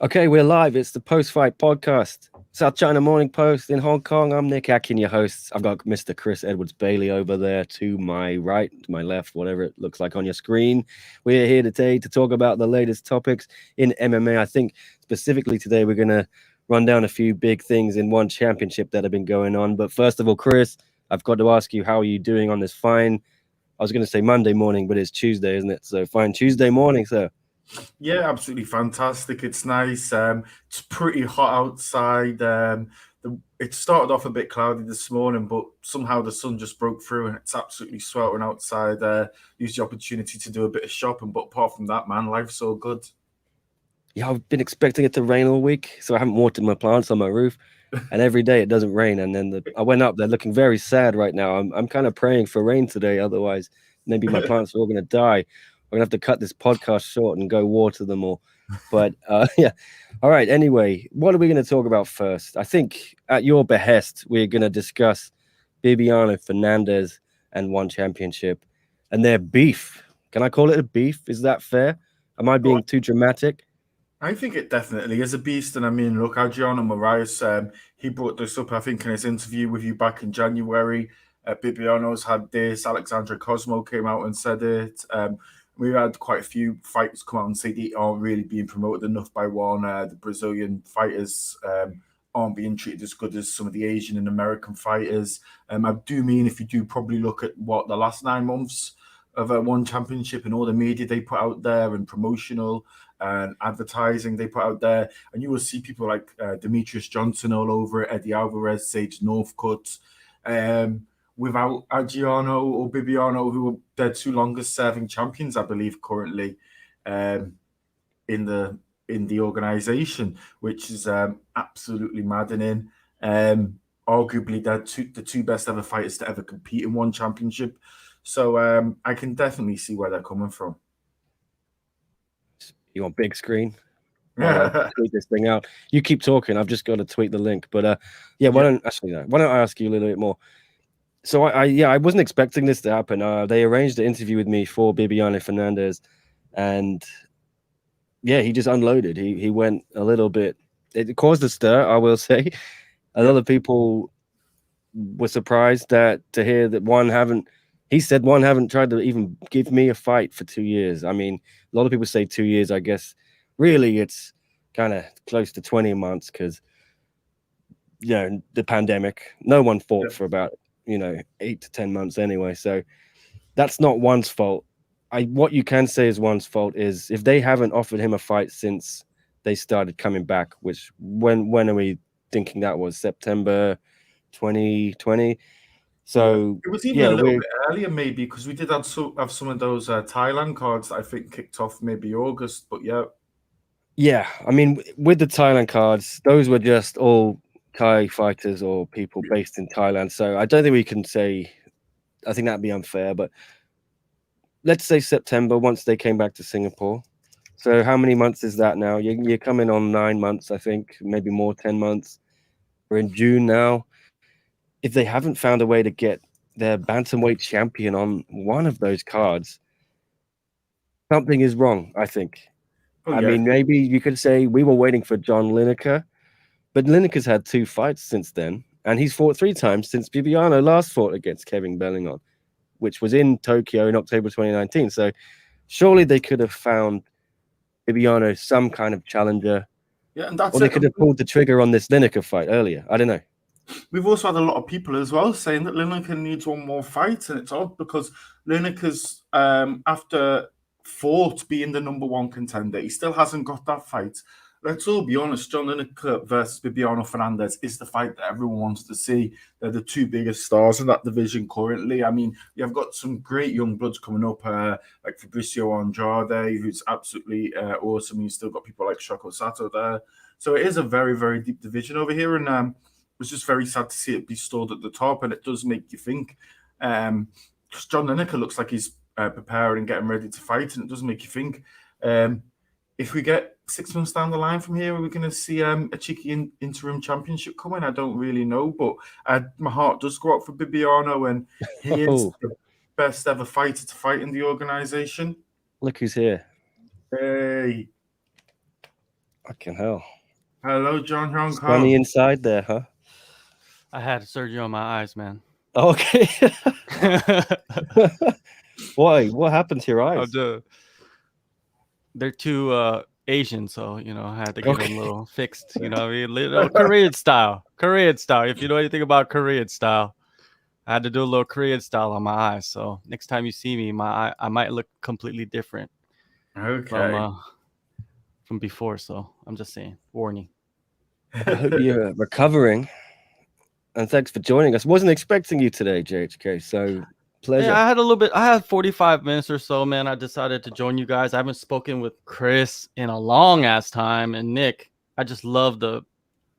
Okay, we're live. It's the post-fight podcast. South China Morning Post in Hong Kong. I'm Nick Akin, your host. I've got Mr. Chris Edwards Bailey over there to my right, to my left, whatever it looks like on your screen. We're here today to talk about the latest topics in MMA. I think specifically today we're going to run down a few big things in one championship that have been going on. But first of all, Chris, I've got to ask you, how are you doing on this fine, I was going to say Monday morning, but it's Tuesday, isn't it? So fine Tuesday morning, sir. Yeah, absolutely fantastic. It's nice. It's pretty hot outside. It started off a bit cloudy this morning, but somehow the sun just broke through and it's absolutely sweltering outside. Used the opportunity to do a bit of shopping, but apart from that, man, life's all good. Yeah, I've been expecting it to rain all week, so I haven't watered my plants on my roof. And every day it doesn't rain. And then I went up, they're looking very sad right now. I'm kind of praying for rain today. Otherwise, maybe my plants are all going to die. I'm going to have to cut this podcast short and go water them all. But yeah. All right. Anyway, what are we going to talk about first? I think at your behest, we're going to discuss Bibiano Fernandes and One Championship and their beef. Can I call it a beef? Is that fair? Am I being too dramatic? I think it definitely is a beast. And I mean, look, Adriano Moraes, he brought this up, I think, in his interview with you back in January. Bibiano's had this. Alexandra Cosmo came out and said it. We've had quite a few fighters come out and say they aren't really being promoted enough by one. The Brazilian fighters aren't being treated as good as some of the Asian and American fighters. I do mean if you do probably look at what the last 9 months of one championship and all the media they put out there and promotional and advertising they put out there, and you will see people like Demetrius Johnson all over it, Eddie Alvarez, Sage Northcutt. Without Adriano or Bibiano, who are their two longest serving champions, I believe, currently in the organization, which is absolutely maddening. Arguably, they're the two best ever fighters to ever compete in one championship. So I can definitely see where they're coming from. You want big screen? I'll tweet this thing out. You keep talking. I've just got to tweet the link. But yeah, why don't I ask you a little bit more? So I wasn't expecting this to happen. They arranged an interview with me for Bibiano Fernandes, and yeah, he just unloaded. He went a little bit. It caused a stir, I will say. A lot of people were surprised to hear that he said one haven't tried to even give me a fight for 2 years. I mean, a lot of people say 2 years. I guess really it's kind of close to 20 months because the pandemic. No one fought for about 8 to 10 months anyway. So that's not one's fault. What you can say is one's fault is if they haven't offered him a fight since they started coming back, which when are we thinking that was? September 2020. So it was even a little bit earlier, maybe, because we did have some of those Thailand cards that I think kicked off maybe August. But yeah, I mean, with the Thailand cards, those were just all Thai fighters or people based in Thailand. So I don't think we can say. I think that'd be unfair, but let's say September once they came back to Singapore. So how many months is that now? You're coming on 9 months, I think, maybe more, 10 months. We're in June now. If they haven't found a way to get their bantamweight champion on one of those cards, something is wrong, I think. I mean, maybe you could say we were waiting for John Lineker, but Lineker's had 2 fights since then, and he's fought 3 times since Bibiano last fought against Kevin Bellingon, which was in Tokyo in October 2019. So surely they could have found Bibiano some kind of challenger. Yeah, and that's or they could have pulled the trigger on this Lineker fight earlier. I don't know. We've also had a lot of people as well saying that Lineker needs one more fight, and it's odd because Lineker's after fought being the number 1 contender, he still hasn't got that fight. Let's all be honest, John Lineker versus Bibiano Fernandes is the fight that everyone wants to see. They're the 2 biggest stars in that division currently. I mean, you've got some great young bloods coming up, like Fabricio Andrade, who's absolutely awesome. You've still got people like Shoko Sato there. So it is a very, very deep division over here, and it was just very sad to see it be stored at the top, and it does make you think. Because John Lineker looks like he's preparing and getting ready to fight, and it does make you think. If we get 6 months down the line from here, are we going to see a cheeky interim championship coming? I don't really know, but my heart does go out for Bibiano, and he is the best ever fighter to fight in the organization. Look who's here. Hey. Fucking hell. Hello, John Hong Sunny Kong. inside there, huh? I had surgery on my eyes, man. Okay. Why? What happened to your eyes? They're too Asian, so I had to get them a little fixed. You know what I mean? Little Korean style. Korean style. If you know anything about Korean style, I had to do a little Korean style on my eyes. So next time you see me, I might look completely different from before. So I'm just saying, warning. I hope you're recovering. And thanks for joining us. Wasn't expecting you today, JHK. So pleasure. Yeah, I had a little bit. I had 45 minutes or so, man. I decided to join you guys. I haven't spoken with Chris in a long ass time, and Nick. I just love the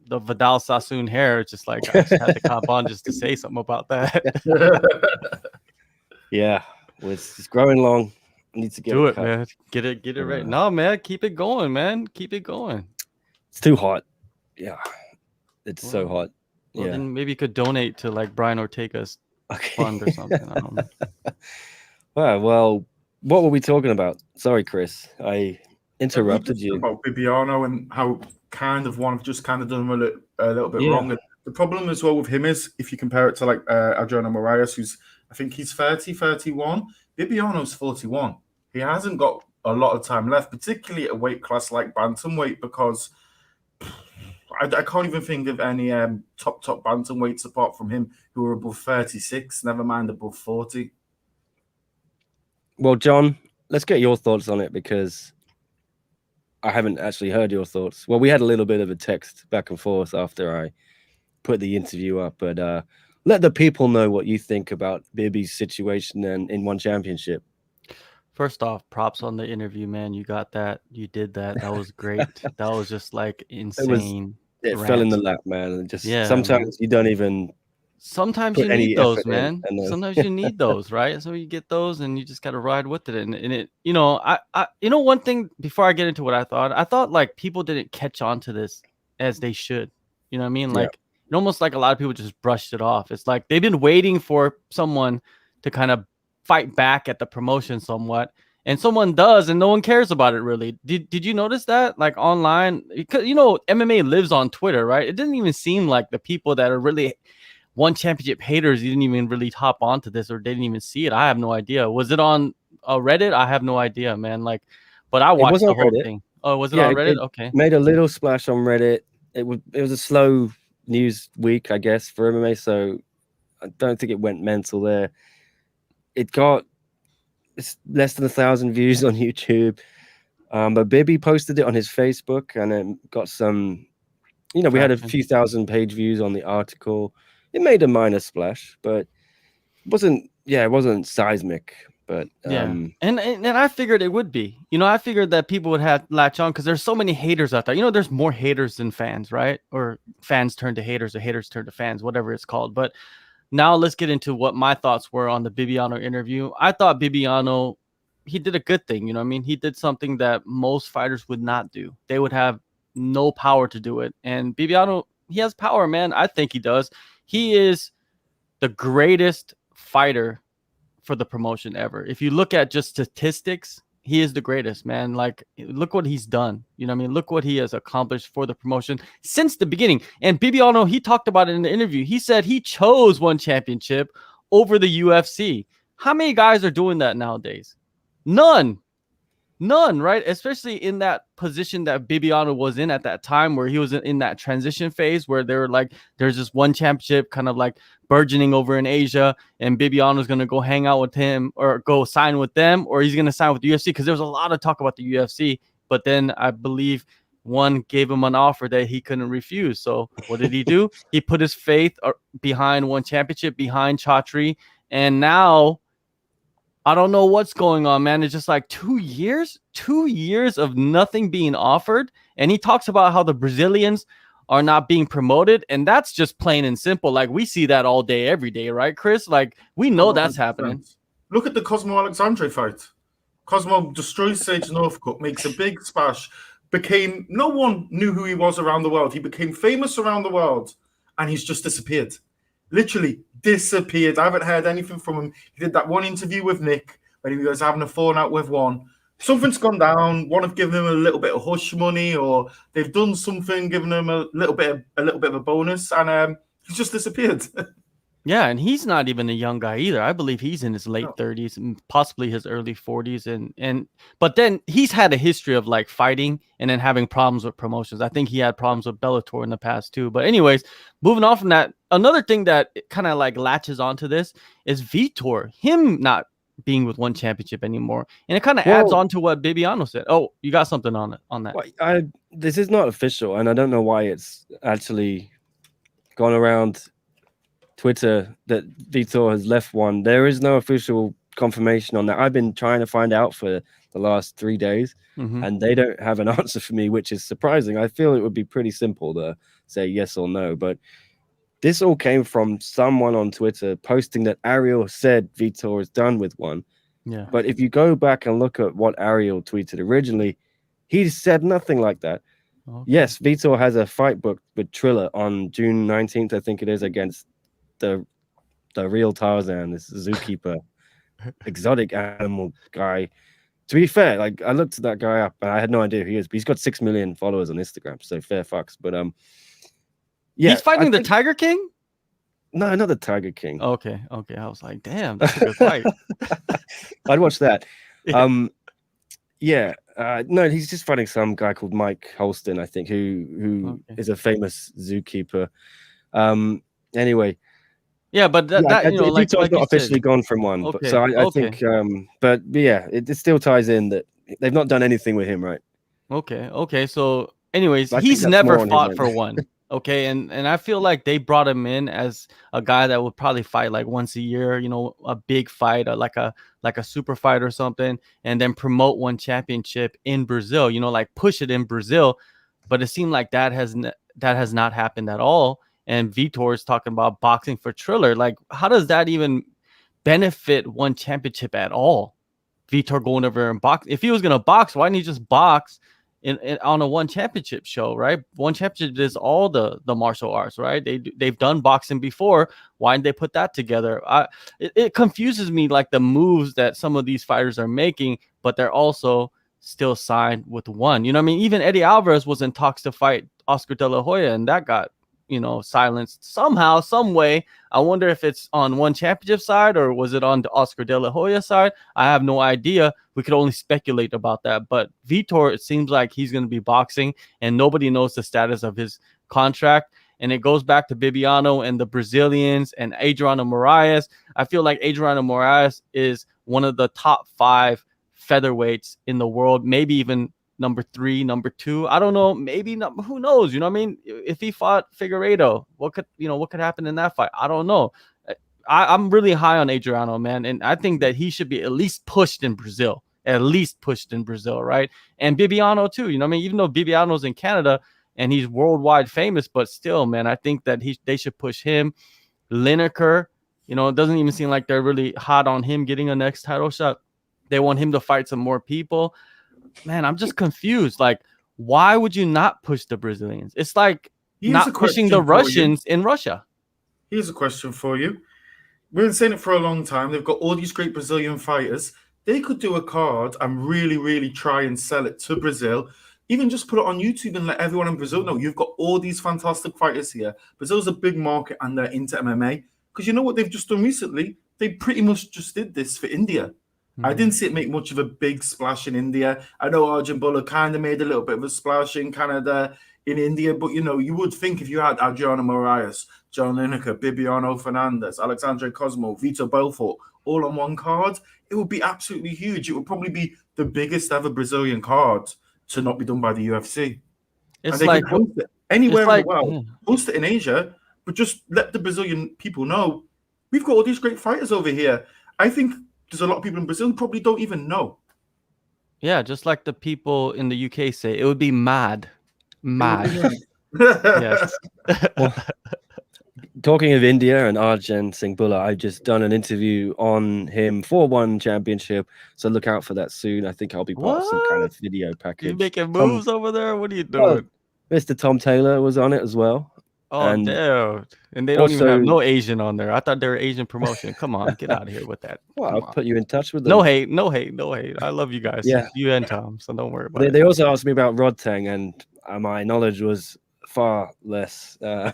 Vidal Sassoon hair. It's just like I just had to cop on just to say something about that. Yeah, well, it's growing long. I need to get Do it, man. Get it right. No, man, keep it going, man. Keep it going. It's too hot. Yeah, it's so hot. Well, then maybe you could donate to like Brian Ortega's fund or something. I don't know. Well, what were we talking about? Sorry, Chris, I interrupted you. About Bibiano and how kind of done him a little bit wrong. And the problem as well with him is if you compare it to like Adriano Moraes, who's I think he's 30, 31. Bibiano's 41. He hasn't got a lot of time left, particularly at a weight class like bantamweight, because I can't even think of any top bantamweights apart from him who are above 36, never mind above 40. Well, John, let's get your thoughts on it because I haven't actually heard your thoughts. Well, we had a little bit of a text back and forth after I put the interview up, but let the people know what you think about Bibi's situation and in one championship. First off, props on the interview, man. You got that. You did that. That was great. That was just like insane. It fell in the lap, man. And just sometimes man. You don't even. Sometimes you need those, man. Sometimes you need those, right? So you get those, and you just gotta ride with it. And it, one thing before I get into what I thought like people didn't catch on to this as they should. You know what I mean? Like almost like a lot of people just brushed it off. It's like they've been waiting for someone to kind of fight back at the promotion somewhat, and someone does, and no one cares about it really. Did you notice that? Like online, because MMA lives on Twitter, right? It didn't even seem like the people that are really one championship haters didn't even really hop onto this or didn't even see it. I have no idea. Was it on Reddit? I have no idea, man. Like, but I watched the whole thing. Oh, was it on Reddit? Okay. Made a little splash on Reddit. It was a slow news week, I guess, for MMA. So I don't think it went mental there. It's less than 1,000 views on YouTube. But Bibi posted it on his Facebook and it got some, we had a few thousand page views on the article. It made a minor splash, but it wasn't seismic. But and I figured it would be. I figured that people would have latch on because there's so many haters out there. There's more haters than fans, right? Or fans turn to haters or haters turn to fans, whatever it's called. But now let's get into what my thoughts were on the Bibiano interview. I thought Bibiano, he did a good thing. You know what I mean? He did something that most fighters would not do. They would have no power to do it. And Bibiano, he has power, man. I think he does. He is the greatest fighter for the promotion ever. If you look at just statistics, he is the greatest, man. Like, look what he's done. You know what I mean? Look what he has accomplished for the promotion since the beginning. And Bibiano, he talked about it in the interview. He said he chose one championship over the UFC. How many guys are doing that nowadays? None, right? Especially in that position that Bibiano was in at that time, where he was in that transition phase where they were like, there's just one championship kind of like burgeoning over in Asia, and Bibiano's going to go hang out with him or go sign with them, or he's going to sign with the UFC, because there was a lot of talk about the UFC. But then I believe one gave him an offer that he couldn't refuse. So what did he do? He put his faith behind one championship, behind Chatri, and now I don't know what's going on, man. It's just like 2 years of nothing being offered. And he talks about how the Brazilians are not being promoted. And that's just plain and simple. Like, we see that all day, every day, right, Chris? Like, we know that's happening. Look at the Cosmo Alexandre fight. Cosmo destroys Sage Northcutt, makes a big splash, no one knew who he was around the world. He became famous around the world, and he's just disappeared. Literally disappeared. I haven't heard anything from him. He did that one interview with Nick when he was having a falling out with one. something's gone down. One have given him a little bit of hush money, or they've done something, given him a little bit of a bonus, and he's just disappeared. Yeah, and he's not even a young guy either. I believe he's in his late No. 30s and possibly his early 40s. And but then he's had a history of like fighting and then having problems with promotions. I think he had problems with Bellator in the past too. But anyways, moving on from that, another thing that kind of like latches onto this is Vitor, him not being with one championship anymore. And it kind of adds on to what Bibiano said. Oh, you got something on that. Well, this is not official, and I don't know why it's actually gone around Twitter that Vitor has left one. There is no official confirmation on that. I've been trying to find out for the last 3 days, and they don't have an answer for me, which is surprising. I feel it would be pretty simple to say yes or no, but this all came from someone on Twitter posting that Ariel said Vitor is done with one. Yeah. But if you go back and look at what Ariel tweeted originally, he said nothing like that. Okay. Yes, Vitor has a fight booked with Triller on June 19th, I think it is, against the real Tarzan, this zookeeper, exotic animal guy. To be fair, like I looked at that guy up and I had no idea who he is, but he's got 6 million followers on Instagram, so fair fucks. But yeah, he's fighting the Tiger King. No, not the Tiger King. Okay. I was like, damn, that's a good fight. I'd watch that. Yeah. No, he's just fighting some guy called Mike Holston, I think, who is a famous zookeeper. Anyway. Yeah, but that you know, like Vitor's not officially gone from one. Okay. But, so I think, but yeah, it still ties in that they've not done anything with him, right? Okay. So, anyways, he's never fought for one. Okay, and I feel like they brought him in as a guy that would probably fight like once a year, you know, a big fight, like a super fight or something, and then promote one championship in Brazil, you know, like push it in Brazil. But it seemed like that has not happened at all. And Vitor is talking about boxing for Triller. Like, how does that even benefit one championship at all? Vitor going over and box. If he was gonna box, why didn't he just box on a one championship show, right? One championship is all the martial arts, right? They've done boxing before. Why didn't they put that together? It confuses me, like the moves that some of these fighters are making, but they're also still signed with one. You know what I mean? Even Eddie Alvarez was in talks to fight Oscar De La Hoya, and that got, you know, silenced somehow, some way. I wonder if it's on one championship side or was it on the Oscar De La Hoya side? I have no idea. We could only speculate about that. But Vitor, it seems like he's going to be boxing, and nobody knows the status of his contract. And it goes back to Bibiano and the Brazilians and Adriano Moraes. I feel like Adriano Moraes is one of the top 5 featherweights in the world, maybe even number 3, number 2. I don't know. Maybe not. Who knows? You know what I mean? If he fought Figueiredo, what could happen in that fight? I don't know. I'm really high on Adriano, man. And I think that he should be at least pushed in Brazil, right? And Bibiano too. You know what I mean? Even though Bibiano's in Canada and he's worldwide famous, but still, man, I think that they should push him. Lineker, you know, it doesn't even seem like they're really hot on him getting a next title shot. They want him to fight some more people. Man, I'm just confused. Like, why would you not push the Brazilians? It's like not pushing the Russians in Russia. Here's a question for you. We've been saying it for a long time. They've got all these great Brazilian fighters. They could do a card and really, really try and sell it to Brazil. Even just put it on YouTube and let everyone in Brazil know you've got all these fantastic fighters here. Brazil's a big market and they're into MMA. Because you know what they've just done recently? They pretty much just did this for India. I didn't see it make much of a big splash in India. I know Arjun Bulla kind of made a little bit of a splash in Canada, in India, but, you know, you would think if you had Adriano Moraes, John Lineker, Bibiano Fernandes, Alexandre Cosmo, Vitor Belfort, all on one card, it would be absolutely huge. It would probably be the biggest ever Brazilian card to not be done by the UFC. It's like host it anywhere in the world, host it in Asia, but just let the Brazilian people know we've got all these great fighters over here. I think there's a lot of people in Brazil who probably don't even know. Yeah, just like the people in the UK say, it would be mad. Yes. Well, talking of India and Arjun Singh Bulla, I've just done an interview on him for one championship, so look out for that soon. I think I'll be part of some kind of video package. You making moves over there? What are you doing? Mr. Tom Taylor was on it as well. Oh, And damn. And they don't even have also, no Asian on there. I thought they were Asian promotion. Come on, get out of here with that. well, Come I'll on. put you in touch with them. No hate, no hate, no hate. I love you guys. Yeah. You and Tom, so don't worry about They, it. they also asked me about Rodtang, and my knowledge was far less. I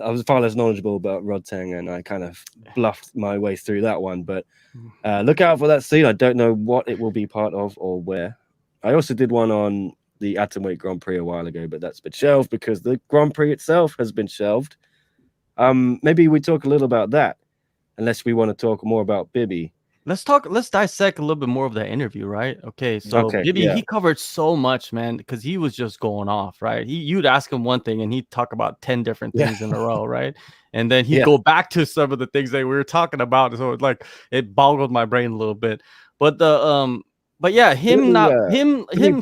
was far less knowledgeable about Rodtang, and I kind of bluffed my way through that one. But look out for that scene. I don't know what it will be part of or where. I also did one on the Atomweight Grand Prix a while ago, but that's been shelved because the Grand Prix itself has been shelved. Maybe we talk a little about that, unless we want to talk more about Bibi. Let's dissect a little bit more of that interview, right? Okay, so Okay, Bibi, yeah. he covered so much, man, because he was just going off, right? You'd ask him one thing and he'd talk about 10 different things in a row, right? And then he'd go back to some of the things that we were talking about. So it boggled my brain a little bit. But yeah, him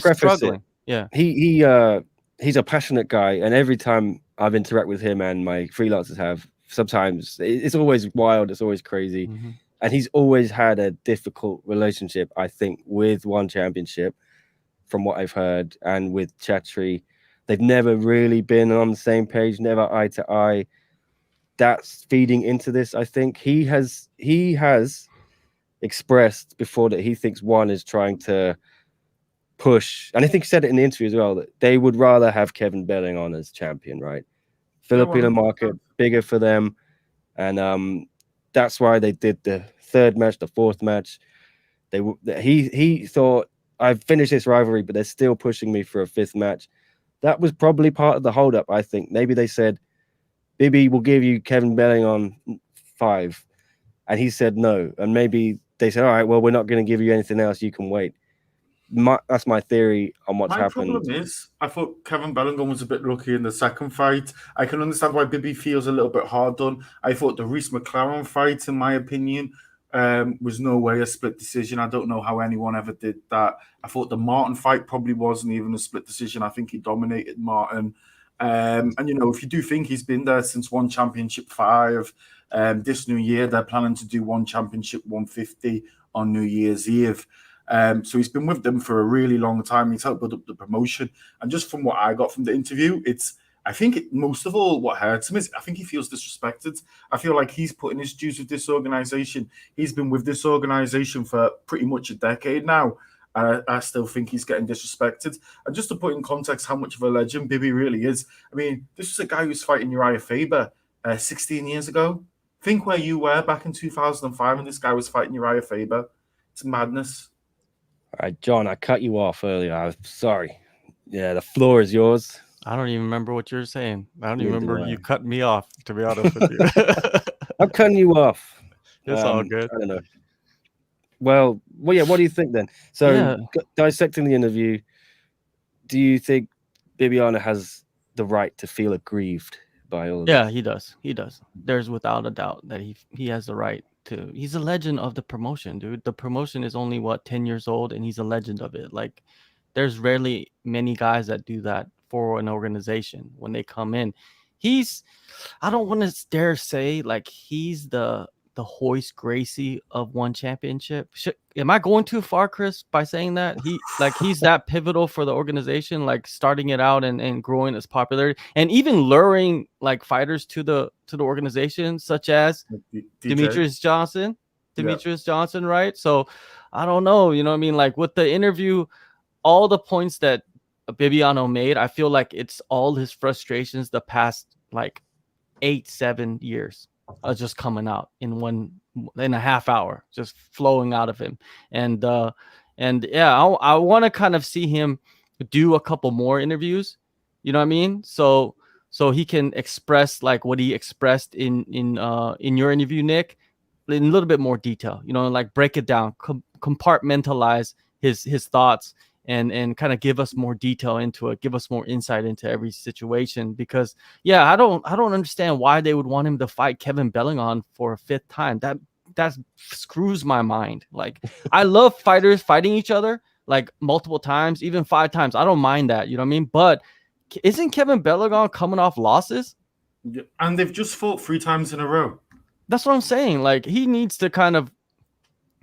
struggling. Yeah. He's a passionate guy, and every time I've interacted with him and my freelancers have, sometimes it's always wild, it's always crazy. Mm-hmm. And he's always had a difficult relationship, I think, with One Championship, from what I've heard, and with Chatri. They've never really been on the same page, never eye to eye. That's feeding into this, I think. He has expressed before that he thinks One is trying to push, and I think he said it in the interview as well, that they would rather have Kevin Belling on as champion, right? Filipino market, bigger for them. And that's why they did the third match, the fourth match. He thought, I've finished this rivalry, but they're still pushing me for a fifth match. That was probably part of the holdup, I think. Maybe they said, Bibi will give you Kevin Belling on 5. And he said no. And maybe they said, all right, well, we're not going to give you anything else. You can wait. That's my theory on what's happened. My problem is, I thought Kevin Bellingham was a bit lucky in the second fight. I can understand why Bibi feels a little bit hard done. I thought the Reese McLaren fight, in my opinion, was no way a split decision. I don't know how anyone ever did that. I thought the Martin fight probably wasn't even a split decision. I think he dominated Martin. And, if you do think he's been there since One Championship 5, this new year, they're planning to do One Championship 150 on New Year's Eve. So he's been with them for a really long time. He's helped build up the promotion. And just from what I got from the interview, most of all, what hurts him is I think he feels disrespected. I feel like he's putting his dues with this organization. He's been with this organization for pretty much a decade now. I still think he's getting disrespected. And just to put in context how much of a legend Bibi really is, I mean, this was a guy who's fighting Uriah Faber 16 years ago. Think where you were back in 2005 when this guy was fighting Uriah Faber. It's madness. All right, John, I cut you off earlier. I'm sorry. Yeah, the floor is yours. I don't even remember what you were saying. I don't even remember you cut me off, to be honest with you. I'm cutting you off. It's all good. I don't know. Well, yeah, what do you think then? So, dissecting the interview, do you think Bibiano has the right to feel aggrieved by all of this? He does. He does. There's without a doubt that he has the right to. He's a legend of the promotion, dude. The promotion is only 10 years old, and he's a legend of it. Like, there's rarely many guys that do that for an organization when they come in. I don't want to dare say like he's the Hoist Gracie of One Championship. Am I going too far, Chris, by saying that? He's that pivotal for the organization, like starting it out and growing its popularity and even luring like fighters to the organization, such as Demetrius Johnson, right? So I don't know, you know what I mean? Like with the interview, all the points that Bibiano made, I feel like it's all his frustrations the past like 8-7 years are just coming out in a half hour, just flowing out of him. And yeah, I want to kind of see him do a couple more interviews, you know what I mean? So he can express like what he expressed in your interview, Nick, in a little bit more detail, you know, like break it down, compartmentalize his thoughts and kind of give us more detail into it, give us more insight into every situation. Because I don't understand why they would want him to fight Kevin Bellingham for a 5th time. That screws my mind. Like, I love fighters fighting each other like multiple times, even 5 times. I don't mind that, you know what I mean? But isn't Kevin Bellingham coming off losses? And they've just fought 3 times in a row. That's what I'm saying. Like, he needs to kind of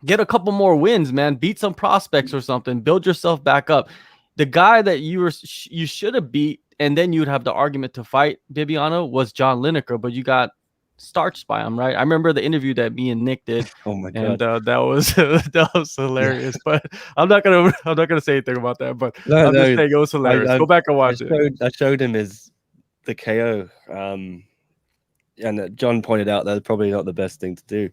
get a couple more wins, man. Beat some prospects or something. Build yourself back up. The guy that you should have beat and then you'd have the argument to fight Bibiano was John Lineker, but you got starched by him, right? I remember the interview that me and Nick did. Oh my And god. that was that was hilarious. But I'm not gonna say anything about that. But No, I'm just no. saying it was hilarious. Go back and watch it. I showed him the KO. And John pointed out that's probably not the best thing to do.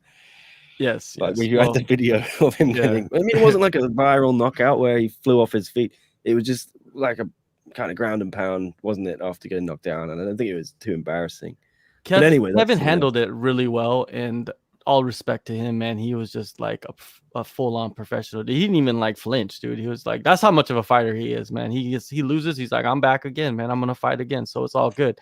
Yes, Like yes. when you had the video of him getting, I mean, it wasn't like a viral knockout where he flew off his feet. It was just like a kind of ground and pound, wasn't it, after getting knocked down? And I don't think it was too embarrassing. But anyway, Kevin handled it really well, and all respect to him, man. He was just like a full-on professional. He didn't even like flinch, dude. He was like, that's how much of a fighter he is, man. He loses, he's like, I'm back again, man. I'm gonna fight again. So it's all good.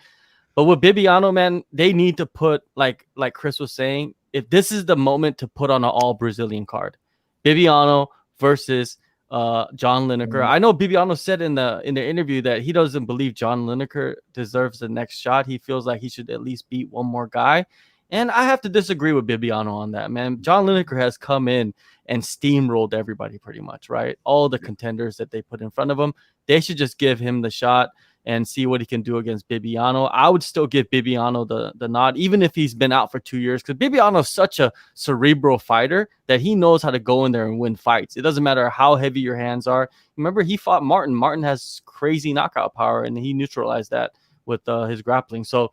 But with Bibiano, man, they need to put, like Chris was saying, if this is the moment to put on an all Brazilian card, Bibiano versus John Lineker. I know Bibiano said in the interview that he doesn't believe John Lineker deserves the next shot. He feels like he should at least beat one more guy. And I have to disagree with Bibiano on that, man. John Lineker has come in and steamrolled everybody pretty much, right? All the contenders that they put in front of him. They should just give him the shot and see what he can do against Bibiano. I would still give Bibiano the nod, even if he's been out for 2 years, because Bibiano is such a cerebral fighter that he knows how to go in there and win fights. It doesn't matter how heavy your hands are. Remember, he fought Martin. Martin has crazy knockout power, and he neutralized that with his grappling. So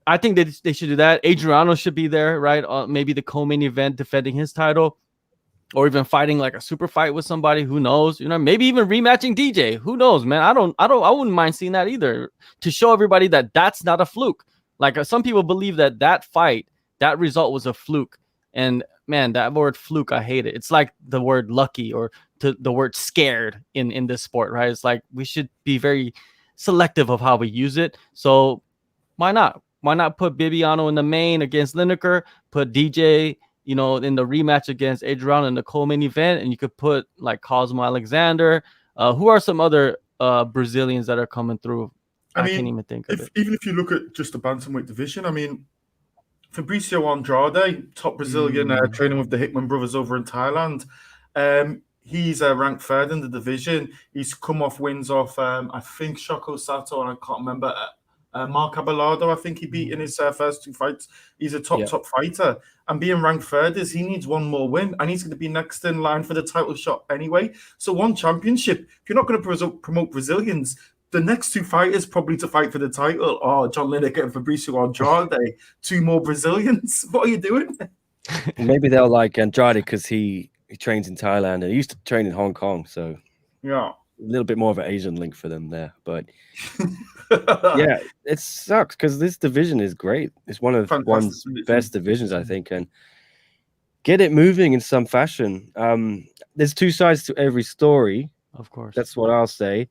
I think they should do that. Adriano should be there, right? Maybe the co-main event defending his title, or even fighting like a super fight with somebody. Who knows? You know, maybe even rematching DJ. Who knows, man? I wouldn't mind seeing that either, to show everybody that that's not a fluke. Like some people believe that fight, that result was a fluke. And man, that word fluke, I hate it. It's like the word lucky or the word scared in this sport, right? It's like we should be very selective of how we use it. So why not? Why not put Bibiano in the main against Lineker, put DJ, you know, in the rematch against Adriano in the co-main event, and you could put like Cosmo Alexander. Who are some other Brazilians that are coming through? I can't even think of it. Even if you look at just the bantamweight division, I mean, Fabricio Andrade, top Brazilian, training with the Hickman brothers over in Thailand. He's ranked third in the division. He's come off wins off, I think, Shoko Sato, and I can't remember. Mark Abelardo, I think he beat in his first two fights. He's a top fighter. And being ranked third is he needs one more win, and he's going to be next in line for the title shot anyway. So one championship. If you're not going to promote Brazilians, the next two fighters probably to fight for the title are John Lineker and Fabricio Andrade. Two more Brazilians. What are you doing? Maybe they'll like Andrade because he trains in Thailand and he used to train in Hong Kong. So yeah, a little bit more of an Asian link for them there. But yeah, it sucks because this division is great. It's one of one's best divisions, I think, and get it moving in some fashion. There's two sides to every story. Of course. That's what I'll say.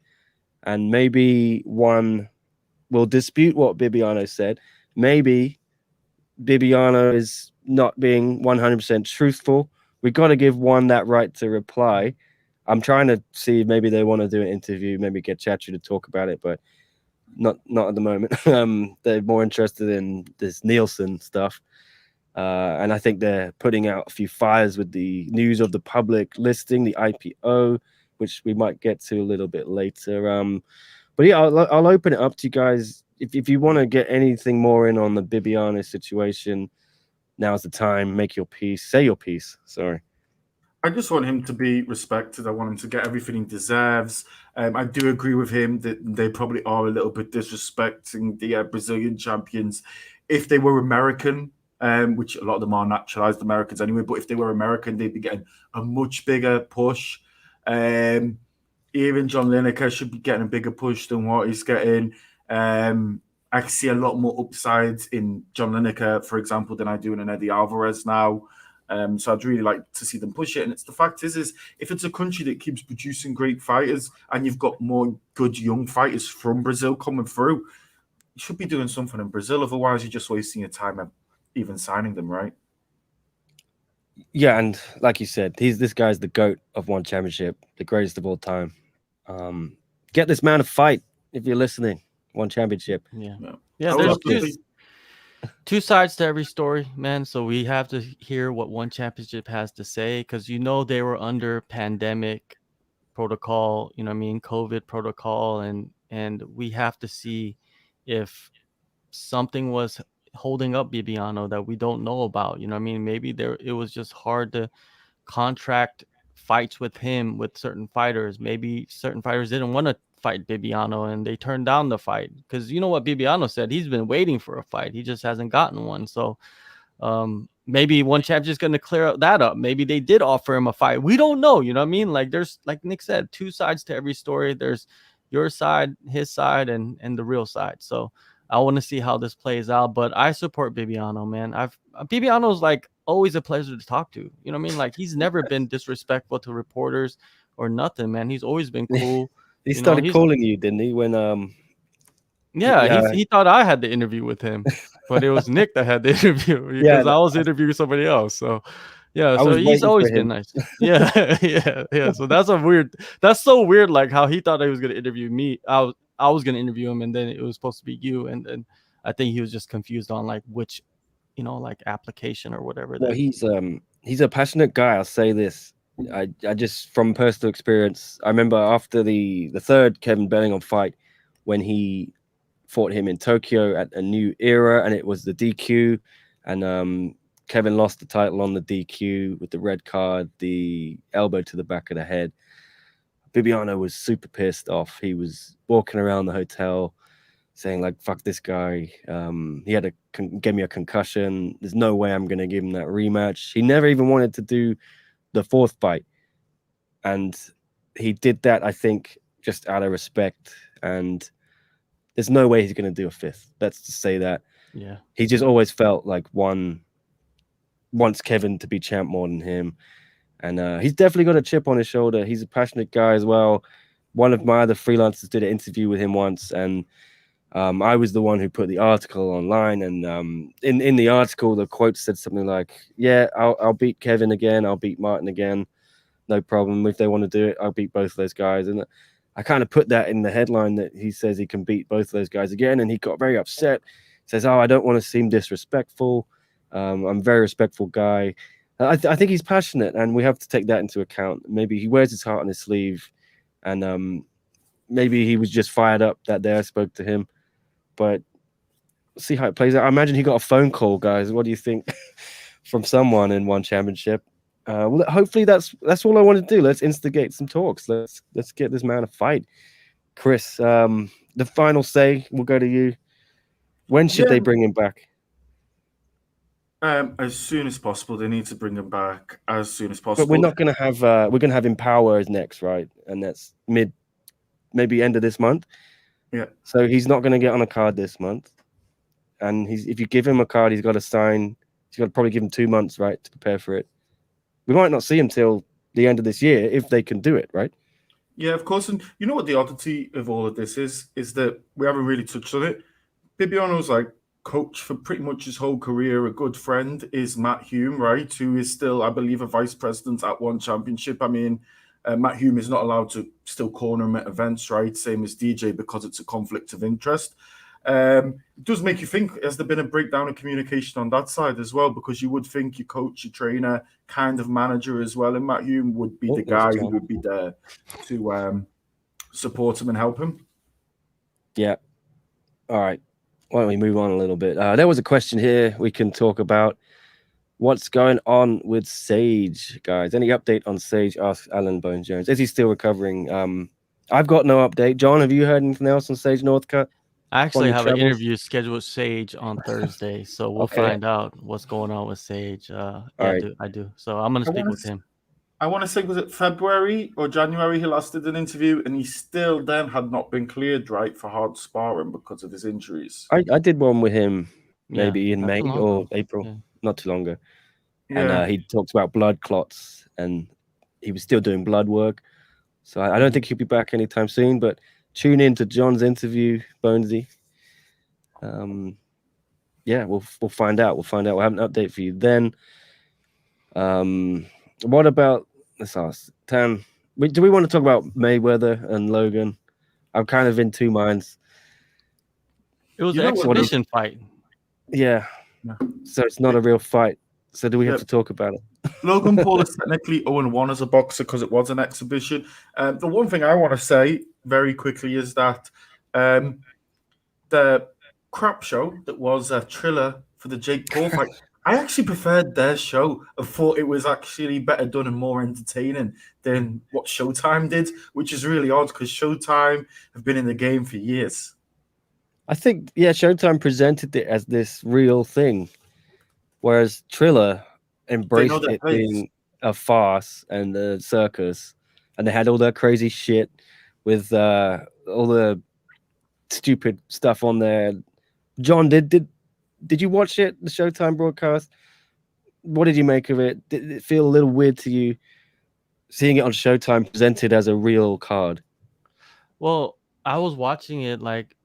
And maybe one will dispute what Bibiano said. Maybe Bibiano is not being 100% truthful. We got to give one that right to reply. I'm trying to see if maybe they want to do an interview, maybe get Chachi to talk about it, but not at the moment. They're more interested in this Nielsen stuff. And I think they're putting out a few fires with the news of the public listing, the IPO, which we might get to a little bit later. But yeah, I'll open it up to you guys. If you want to get anything more in on the Bibiano situation, now's the time. Make your piece. Say your piece. Sorry. I just want him to be respected. I want him to get everything he deserves. I do agree with him that they probably are a little bit disrespecting the Brazilian champions. If they were American, which a lot of them are naturalized Americans anyway, but if they were American, they'd be getting a much bigger push. Even John Lineker should be getting a bigger push than what he's getting. I see a lot more upsides in John Lineker, for example, than I do in an Eddie Alvarez now. So I'd really like to see them push it. And it's the fact is if it's a country that keeps producing great fighters and you've got more good young fighters from Brazil coming through, you should be doing something in Brazil. Otherwise, you're just wasting your time even signing them, right? Yeah, and like you said, this guy's the GOAT of one championship, the greatest of all time. Get this man a fight if you're listening. One championship. Yeah. There's two sides to every story, man. So we have to hear what one championship has to say, because they were under pandemic protocol, COVID protocol, and and we have to see if something was holding up Bibiano that we don't know about. You know what I mean? Maybe it was just hard to contract fights with him with certain fighters. Maybe certain fighters didn't want to fight Bibiano and they turned down the fight, because you know what Bibiano said, he's been waiting for a fight, he just hasn't gotten one. So maybe one champ's just going to clear that up. Maybe they did offer him a fight, we don't know. You know what I mean? Like, there's, like Nick said, two sides to every story. There's your side, his side, and the real side. So I want to see how this plays out, but I support Bibiano, man. Bibiano's like always a pleasure to talk to. You know what I mean? Like, he's never been disrespectful to reporters or nothing, man. He's always been cool. He started calling you, didn't he? When he thought I had the interview with him, but it was Nick that had the interview because I was interviewing somebody else. So yeah, so he's always been nice. Yeah, yeah. So that's so weird. Like how he thought he was gonna interview me. I was gonna interview him, and then it was supposed to be you, and then I think he was just confused on like which, like application or whatever. Well, he's a passionate guy. I'll say this. I just, from personal experience, I remember after the third Kevin Bellingham fight, when he fought him in Tokyo at a new era, and it was the DQ, and Kevin lost the title on the DQ with the red card, the elbow to the back of the head. Bibiano was super pissed off. He was walking around the hotel saying like, fuck this guy. He had gave me a concussion. There's no way I'm going to give him that rematch. He never even wanted to do the fourth fight. And he did that, I think, just out of respect. And there's no way he's going to do a fifth. Let's just say that. Yeah. He just always felt like wants Kevin to be champ more than him. And he's definitely got a chip on his shoulder. He's a passionate guy as well. One of my other freelancers did an interview with him once, and I was the one who put the article online. And in the article, the quote said something like, yeah, I'll beat Kevin again. I'll beat Martin again. No problem. If they want to do it, I'll beat both of those guys. And I kind of put that in the headline, that he says he can beat both of those guys again. And he got very upset. He says, I don't want to seem disrespectful. I'm a very respectful guy. I think he's passionate, and we have to take that into account. Maybe he wears his heart on his sleeve, and maybe he was just fired up that day I spoke to him. But we'll see how it plays out. I imagine he got a phone call, guys. What do you think? From someone in one championship. Well, hopefully that's all I want to do. Let's instigate some talks. Let's get this man a fight. Chris, the final say will go to you. When should they bring him back? As soon as possible. They need to bring him back as soon as possible. But we're not going to have we're going to have Empower as next, right? And that's maybe end of this month. Yeah. So he's not going to get on a card this month. And if you give him a card, he's got to sign. He's got to probably give him 2 months, right, to prepare for it. We might not see him till the end of this year if they can do it, right? Yeah, of course. And you know what the oddity of all of this is that we haven't really touched on it. Bibiano's like coach for pretty much his whole career, a good friend, is Matt Hume, right? Who is still, I believe, a vice president at One Championship. I mean, Matt Hume is not allowed to still corner him at events, right? Same as DJ, because it's a conflict of interest. It does make you think, has there been a breakdown in communication on that side as well? Because you would think your coach, your trainer, kind of manager as well, and Matt Hume would be the guy who would be there to support him and help him. Yeah. All right. Why don't we move on a little bit? There was a question here we can talk about. What's going on with Sage, guys? Any update on Sage? Asked Alan Bones Jones. Is he still recovering? I've got no update. John, have you heard anything else on Sage Northcutt? I actually have an interview scheduled with Sage on Thursday, so we'll find out what's going on with Sage. I do. So I'm going to speak with him. I want to say, was it February or January he last did an interview, and he still then had not been cleared, right, for hard sparring because of his injuries. I did one with him maybe in May or April, not too long ago. Yeah. And he talked about blood clots, and he was still doing blood work. So I don't think he'll be back anytime soon, but tune in to John's interview, Bonesy. Yeah, we'll find out. We'll have an update for you then. What about, let's ask Tan, do we want to talk about Mayweather and Logan? I'm kind of in two minds. It was an exhibition fight. Yeah. So it's not a real fight. So do we have to talk about it? Logan Paul is technically 0-1 as a boxer because it was an exhibition. The one thing I want to say very quickly is that The crap show that was a Triller for the Jake Paul fight. I actually preferred their show. I thought it was actually better done and more entertaining than what Showtime did, which is really odd because Showtime have been in the game for years. I think, yeah, Showtime presented it as this real thing, whereas Triller embraced their it place. being a farce and a circus, and they had all that crazy shit with all the stupid stuff on there. John, did you watch it, the Showtime broadcast? What did you make of it? Did it feel a little weird to you seeing it on Showtime presented as a real card? Well, I was watching it like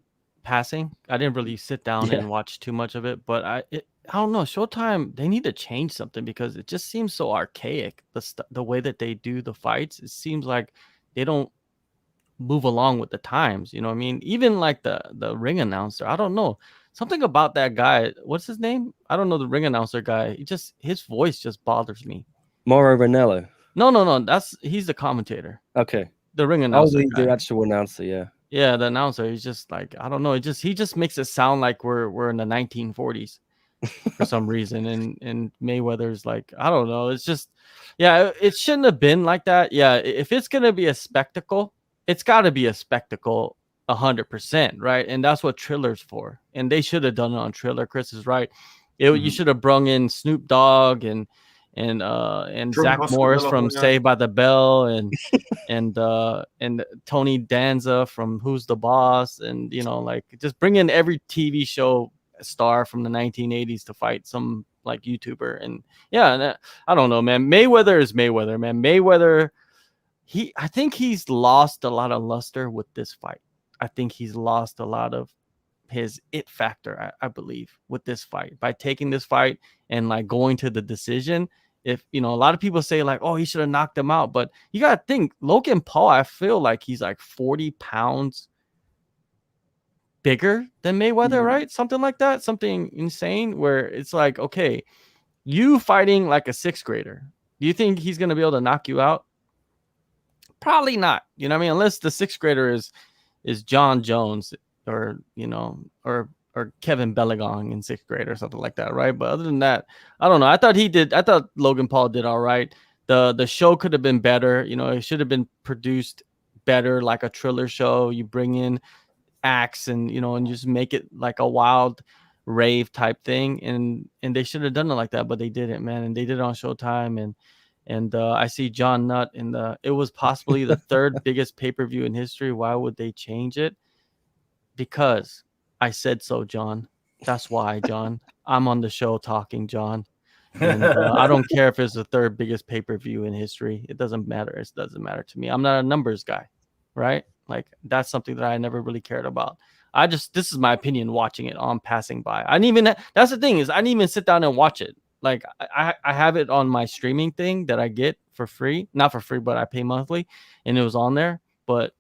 passing. I didn't really sit down and watch too much of it, but I don't know. Showtime, they need to change something because it just seems so archaic. The way that they do the fights, it seems like they don't move along with the times. You know what I mean? Even like the ring announcer, I don't know. Something about that guy. What's his name? I don't know, the ring announcer guy. His voice just bothers me. Mauro Ranello. No. He's the commentator. Okay. The ring announcer. The actual announcer, yeah. Yeah, the announcer. He's just like, I don't know. He just makes it sound like we're in the 1940s for some reason. And Mayweather's like, I don't know. It's just, yeah, it shouldn't have been like that. Yeah, if it's gonna be a spectacle, it's got to be a spectacle 100%, right? And that's what Triller's for. And they should have done it on Triller. Chris is right. You should have brung in Snoop Dogg and Zach Morris from Saved by the Bell and Tony Danza from Who's the Boss, and like just bring in every TV show star from the 1980s to fight some like YouTuber. And I don't know, man. Mayweather is Mayweather, man. Mayweather, I think he's lost a lot of luster with this fight. I think he's lost a lot of his it factor, I believe, with this fight by taking this fight and like going to the decision. If a lot of people say like, oh, he should have knocked him out, but you gotta think Logan Paul, I feel like he's like 40 pounds bigger than Mayweather, right? Something like that, something insane where it's like, okay, you fighting like a sixth grader, do you think he's gonna be able to knock you out? Probably not. You know what I mean? Unless the sixth grader is John Jones or or Kevin Bellagong in sixth grade or something like that, right? But other than that, I don't know. I thought Logan Paul did all right. The show could have been better. It should have been produced better, like a Triller show. You bring in acts and and just make it like a wild rave type thing, and they should have done it like that, but they didn't, man. And they did it on Showtime, and I see John Nutt it was possibly the third biggest pay-per-view in history. Why would they change it? Because I said so, John. That's why, John. I'm on the show talking, John. And I don't care if it's the third biggest pay-per-view in history. It doesn't matter. It doesn't matter to me. I'm not a numbers guy, right? Like that's something that I never really cared about. This is my opinion watching it on passing by. That's the thing is I didn't even sit down and watch it. Like I have it on my streaming thing that I get for free. Not for free, but I pay monthly, and it was on there. But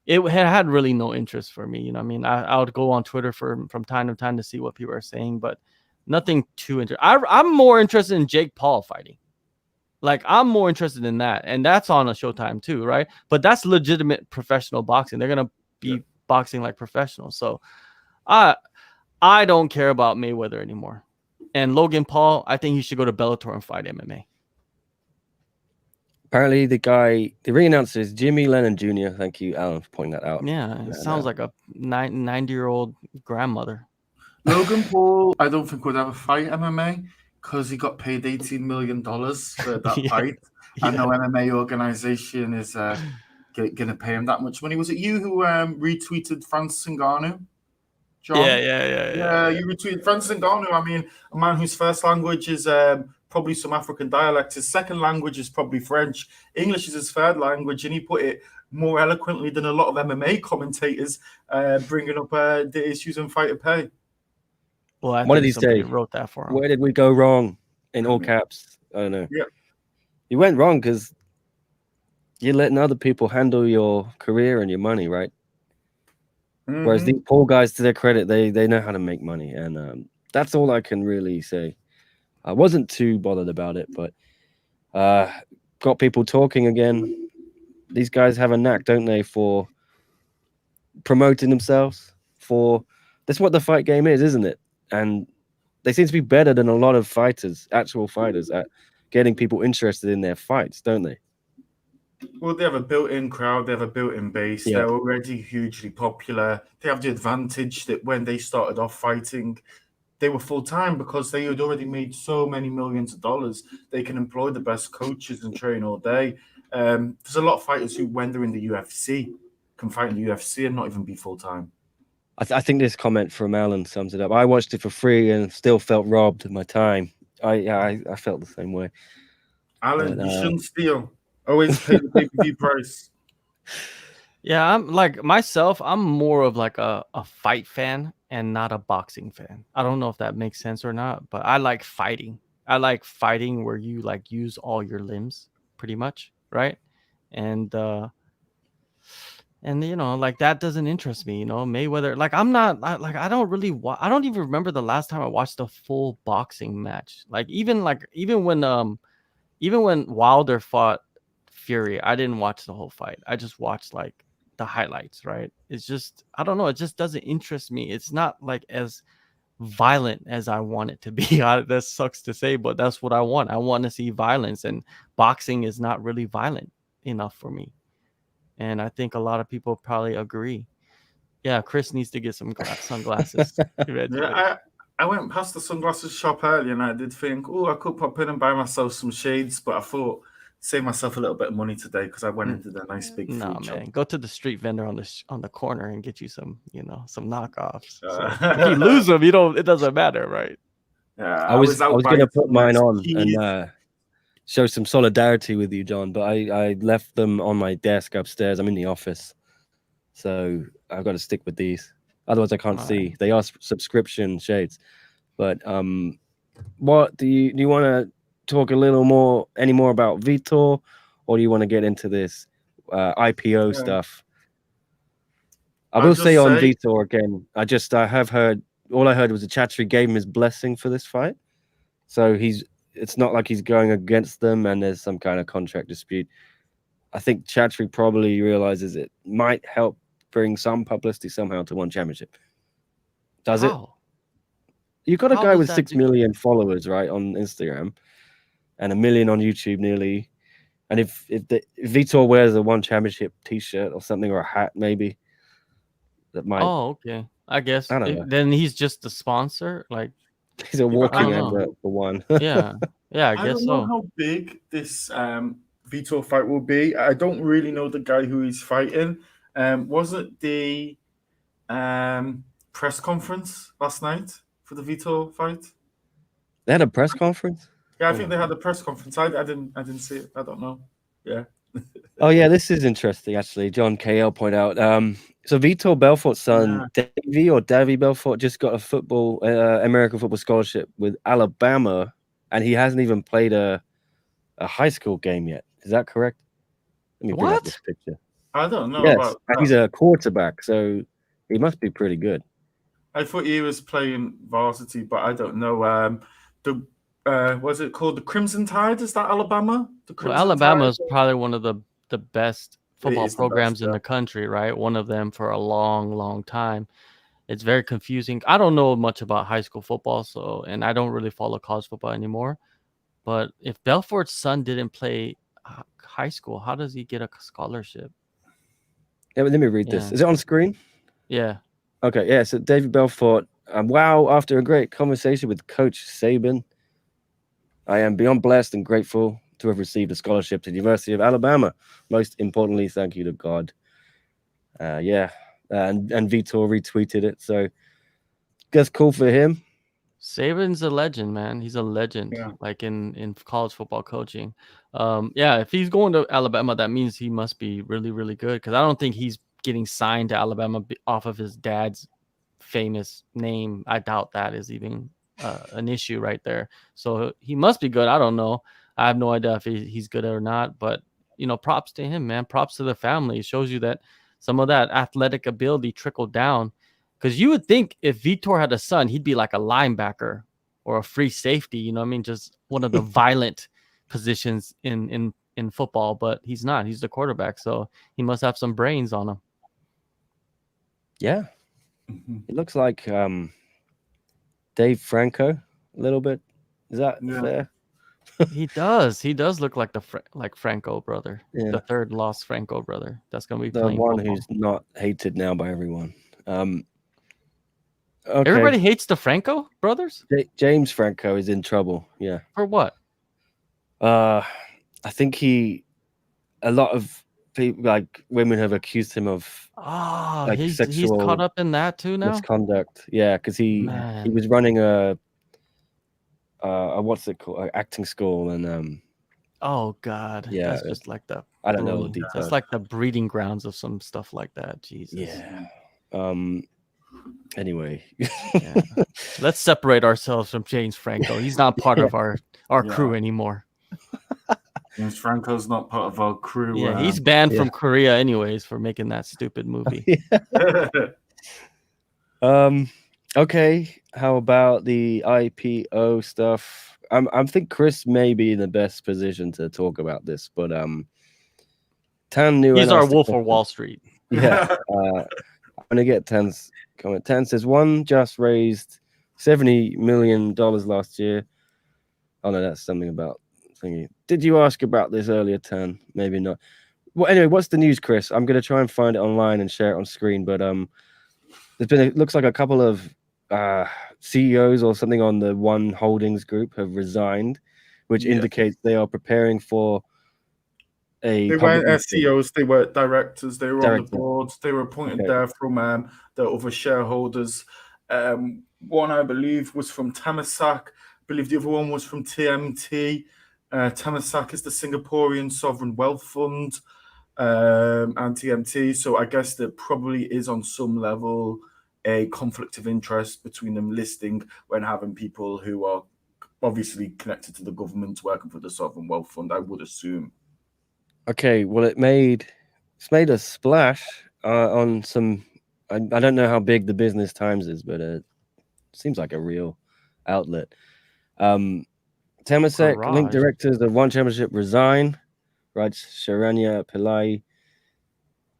it had really no interest for me. I mean, I would go on Twitter from time to time to see what people are saying, but nothing too interesting. I'm more interested in Jake Paul fighting. Like I'm more interested in that, and that's on a Showtime too, right? But that's legitimate professional boxing. They're gonna be boxing like professionals. So I don't care about Mayweather anymore. And Logan Paul, I think he should go to Bellator and fight MMA. Apparently, the ring announcer is Jimmy Lennon Jr. Thank you, Alan, for pointing that out. Yeah, it sounds like a 90-year-old grandmother. Logan Paul, I don't think would ever fight MMA because he got paid $18 million for that fight. And no MMA organization is going to pay him that much money. Was it you who retweeted Francis Ngannou? John? Yeah. You retweeted Francis Ngannou. I mean, a man whose first language is probably some African dialect. His second language is probably French. English is his third language, and he put it more eloquently than a lot of MMA commentators, bringing up the issues in fighter pay. Well, what did he say? Wrote that for him. Where did we go wrong? In all caps. I don't know. Yeah, you went wrong because you're letting other people handle your career and your money, right? Mm-hmm. Whereas these poor guys, to their credit, they know how to make money, and that's all I can really say. I wasn't too bothered about it, but got people talking again. These guys have a knack, don't they, for promoting themselves for. That's what the fight game is, isn't it? And they seem to be better than a lot of fighters, actual fighters, at getting people interested in their fights, don't they? Well, they have a built-in crowd. They have a built-in base. Yeah. They're already hugely popular. They have the advantage that when they started off fighting, they were full-time because they had already made so many millions of dollars. They can employ the best coaches and train all day. There's a lot of fighters who, when they're in the UFC, can fight in the UFC and not even be full-time. I think this comment from Alan sums it up. I watched it for free and still felt robbed of my time. I felt the same way. Alan, But, you shouldn't steal. Always pay the pay-per-view price. Yeah, I'm like myself, I'm more of like a fight fan and not a boxing fan. I don't know if that makes sense or not, but I like fighting. I like fighting where you like use all your limbs pretty much, right? And you know, like that doesn't interest me, you know. Mayweather, like I'm not like I don't really I don't even remember the last time I watched a full boxing match. Like even when Wilder fought Fury, I didn't watch the whole fight. I just watched like the highlights, right? It's just I don't know, it just doesn't interest me. It's not like as violent as I want it to be. That sucks to say, but that's what I want. I want to see violence, and boxing is not really violent enough for me. And I think a lot of people probably agree. Yeah, Chris needs to get some sunglasses eventually. Yeah, I went past the sunglasses shop earlier and I did think, oh, I could pop in and buy myself some shades, but I thought save myself a little bit of money today because I went into the nice big No, food man, shop. go to the street vendor on the corner and get you some, you know, some knockoffs. So if you lose them, you don't. It doesn't matter, right? Yeah, I was out going to buying put some mine nice on keys. and show some solidarity with you, John, but I left them on my desk upstairs. I'm in the office, so I've got to stick with these. Otherwise, I can't All see. right. They are subscription shades. But what do you want to talk a little more, any more about Vitor, or do you want to get into this IPO stuff? I I'll will say just on say- Vitor again. I have heard, all I heard was the Chatri gave him his blessing for this fight. So it's not like he's going against them and there's some kind of contract dispute. I think Chatri probably realizes it might help bring some publicity somehow to one championship. Does it? How? You've got a How guy does with that 6 million followers, right, on Instagram, and 1 million on YouTube nearly. And if Vitor wears a one championship T-shirt or something, or a hat, maybe that might. Oh, okay. I guess I don't know. then he's just the sponsor. Like, He's a but walking I don't know. advert for one. Yeah, I I guess don't know so. how big this Vitor fight will be. I don't really know the guy who he's fighting. Was it the press conference last night for the Vitor fight? They had a press conference. Yeah, I think they had a press conference. I didn't see it. I don't know. Yeah. Oh yeah, this is interesting actually. John KL point out. So Vitor Belfort's son, Davy Belfort, just got a American football scholarship with Alabama, and he hasn't even played a high school game yet. Is that correct? Let me bring up What? this picture. I don't know Yes, about and that. he's a quarterback, so he must be pretty good. I thought he was playing varsity, but I don't know. Was it called the Crimson Tide? Is that Alabama? The Well, Crimson Alabama is Tide? probably one of the best football is the best, programs in yeah. the country, right? One of them for a long, long time. It's very confusing. I don't know much about high school football, and I don't really follow college football anymore. But if Belfort's son didn't play high school, how does he get a scholarship? Yeah, let me read this. Is it on screen? Yeah. Okay, yeah. So David Belfort, wow, after a great conversation with Coach Saban, I am beyond blessed and grateful to have received a scholarship to the University of Alabama. Most importantly, thank you to God. And Vitor retweeted it, so that's cool for him. Saban's a legend, man. He's a legend, Yeah. like in college football coaching. If he's going to Alabama, that means he must be really, really good, because I don't think he's getting signed to Alabama off of his dad's famous name. I doubt that is even an issue right there. So he must be good. I don't know. I have no idea if he's good or not, but props to him, man. Props to the family. It shows you that some of that athletic ability trickled down. Because you would think if Vitor had a son, he'd be like a linebacker or a free safety. You know what I mean? Just one of the violent positions in football. But he's not. He's the quarterback. So he must have some brains on him. Yeah, Mhm. it looks like Dave Franco a little bit. Is that Yeah. fair? He does look like the like Franco brother, Yeah, the third lost Franco brother. That's gonna be the playing one football. who's not hated now by everyone. Okay, Everybody hates the Franco brothers James Franco is in trouble. Yeah, for what? I think a lot of people, like women, have accused him of Oh, like he's caught sexual up in that too now. misconduct. Yeah, because he Man, was running a what's it called, acting school, and oh God, yeah, that's just like the I don't know all the that's details. like the breeding grounds of some stuff like that. Jesus. Yeah. Anyway, Yeah. Let's separate ourselves from James Franco. He's not part of our Yeah. crew anymore. James Franco's not part of our crew. Yeah, he's banned yeah. from Korea anyways for making that stupid movie. Okay. How about the IPO stuff? I think Chris may be in the best position to talk about this, but Tan New He's our asked a Wolf of question. Wall Street. Yeah. I'm gonna get Tan's comment. Tan says one just raised $70 million last year. Oh no, that's something about thingy. Did you ask about this earlier, Tan? Maybe not. Well, anyway, what's the news, Chris? I'm gonna try and find it online and share it on screen, but there's been it looks like a couple of CEOs or something on the One Holdings group have resigned, which indicates they are preparing for a They public weren't listing. CEOs, they were directors, they were on the Director. boards, they were appointed Okay. there from the other shareholders. One, I believe, was from Temasek. I believe the other one was from TMT. Temasek is the Singaporean Sovereign Wealth Fund, and TMT. So I guess there probably is on some level a conflict of interest between them listing when having people who are obviously connected to the government working for the Sovereign Wealth Fund, I would assume. Okay, well, it's made a splash on some. I don't know how big the Business Times is, but it seems like a real outlet. Temasek link Garage. directors of One Championship resign, writes Sharanya Pillai.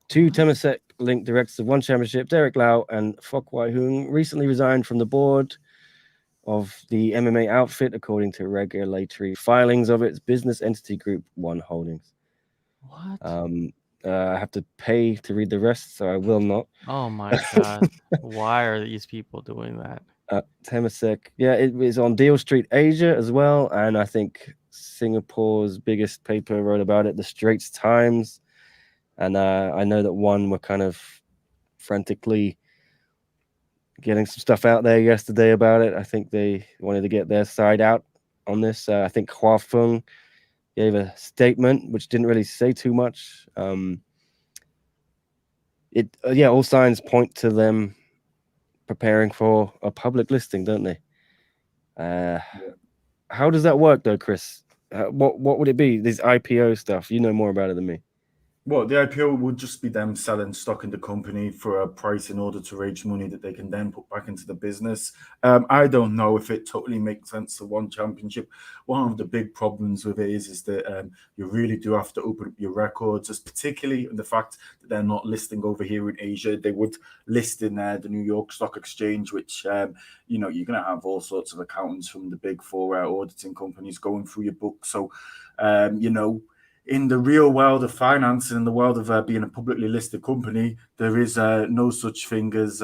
Two Temasek link directors of One Championship, Derek Lau and Fok Wai Hung, recently resigned from the board of the MMA outfit, according to regulatory filings of its business entity group, One Holdings. What? I have to pay to read the rest, so I will not. Oh my God. Why are these people doing that? Temasek, yeah, it is on Deal Street Asia as well, and I think Singapore's biggest paper wrote about it, the Straits Times, and I know that One were kind of frantically getting some stuff out there yesterday about it. I think they wanted to get their side out on this. I think Hua Feng gave a statement which didn't really say too much. All signs point to them preparing for a public listing, don't they? How does that work, though, Chris? What would it be? This IPO stuff. You know more about it than me. Well, the IPO would just be them selling stock in the company for a price in order to raise money that they can then put back into the business. I don't know if it totally makes sense for One Championship. One of the big problems with it is that you really do have to open up your records, as particularly in the fact that they're not listing over here in Asia. They would list in the New York Stock Exchange, which you're going to have all sorts of accountants from the big four auditing companies going through your book. So, in the real world of finance and in the world of being a publicly listed company, there is no such thing as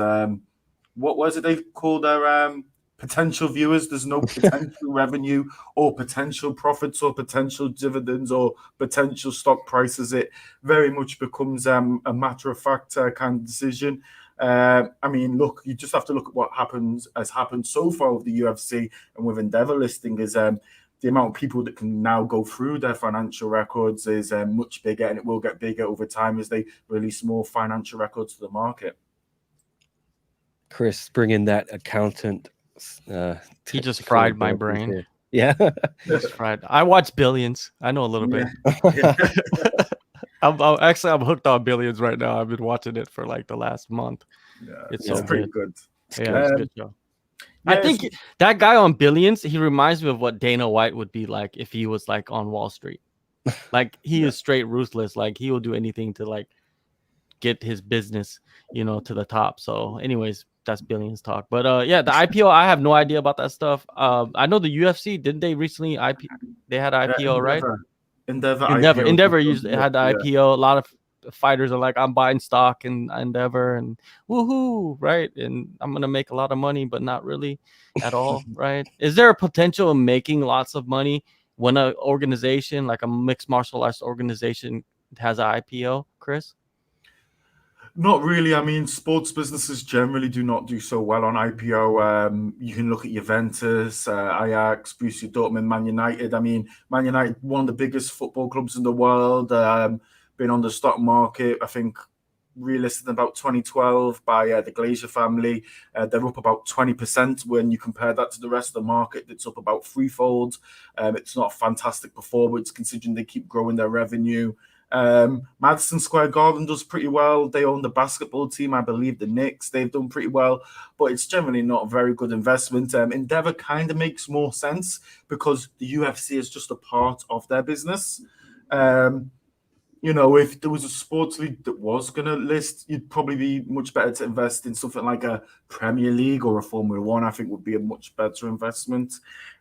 what was it they call their potential viewers? There's no potential revenue or potential profits or potential dividends or potential stock prices. It very much becomes a matter of fact kind of decision. Look, you just have to look at what has happened so far with the UFC and with Endeavor listing is the amount of people that can now go through their financial records is much bigger, and it will get bigger over time as they release more financial records to the market. Chris, bring in that accountant. He just fried my brain. Here. Yeah. Just fried. I watch Billions. I know a little bit. I'm hooked on Billions right now. I've been watching it for like the last month. Yeah, it's pretty good. Yeah, it's a good show. I think that guy on Billions, he reminds me of what Dana White would be like if he was like on Wall Street. Like he is straight ruthless. Like he will do anything to like get his business, to the top. So anyways, that's billions talk. But yeah, the IPO, I have no idea about that stuff. I know the UFC, didn't they recently they had IPO, right? Endeavor IPO. Endeavor had the IPO. A lot of fighters are like, I'm buying stock in Endeavor and woohoo, right? And I'm gonna make a lot of money, but not really at all, right? Is there a potential of making lots of money when an organization like a mixed martial arts organization has an IPO, Chris? Not really. I mean, sports businesses generally do not do so well on IPO. You can look at Juventus, Ajax, Borussia Dortmund, Man United. I mean, Man United, one of the biggest football clubs in the world, been on the stock market, I think, relisted in about 2012 by the Glazer family. They're up about 20% when you compare that to the rest of the market. It's up about threefold. It's not a fantastic performance considering they keep growing their revenue. Madison Square Garden does pretty well. They own the basketball team, I believe the Knicks. They've done pretty well, but it's generally not a very good investment. Endeavor kind of makes more sense because the UFC is just a part of their business. If there was a sports league that was going to list, you'd probably be much better to invest in something like a Premier League or a Formula One. I think would be a much better investment.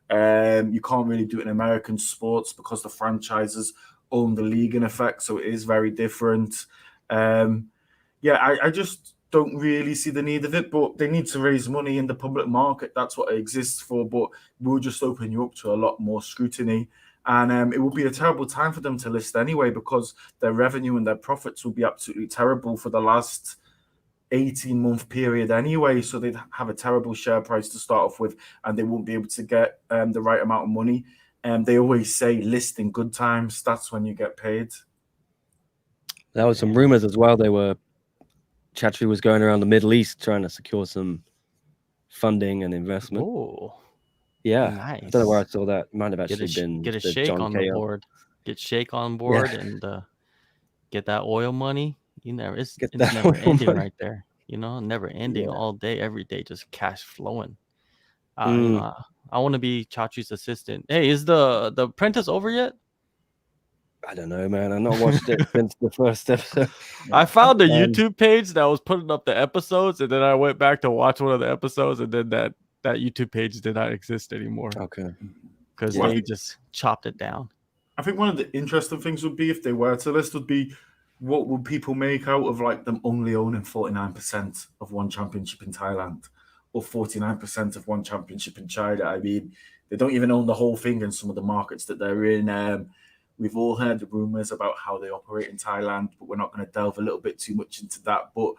You can't really do it in American sports because the franchises own the league in effect, so it is very different. I just don't really see the need of it, but they need to raise money in the public market. That's what it exists for, but we'll just open you up to a lot more scrutiny. And it will be a terrible time for them to list anyway, because their revenue and their profits will be absolutely terrible for the last 18-month period anyway. So they'd have a terrible share price to start off with, and they won't be able to get the right amount of money. They always say list in good times. That's when you get paid. There was some rumors as well. Chatri was going around the Middle East trying to secure some funding and investment. Oh, yeah, nice. I don't know where I saw that. It might have actually been get a shake John on Cahill. the board. Get shake on board and get that oil money. It's never ending right there. Never ending all day, every day, just cash flowing. I want to be Chachi's assistant. Hey, is the Apprentice over yet? I don't know, man. I've not watched it since the first episode. I found a YouTube page that was putting up the episodes, and then I went back to watch one of the episodes, and then that YouTube page did not exist anymore. Okay. Because they just chopped it down. I think one of the interesting things would be, if they were to list, would be what would people make out of like them only owning 49% of one championship in Thailand or 49% of one championship in China. I mean, they don't even own the whole thing in some of the markets that they're in. We've all heard the rumors about how they operate in Thailand, but we're not going to delve a little bit too much into that. But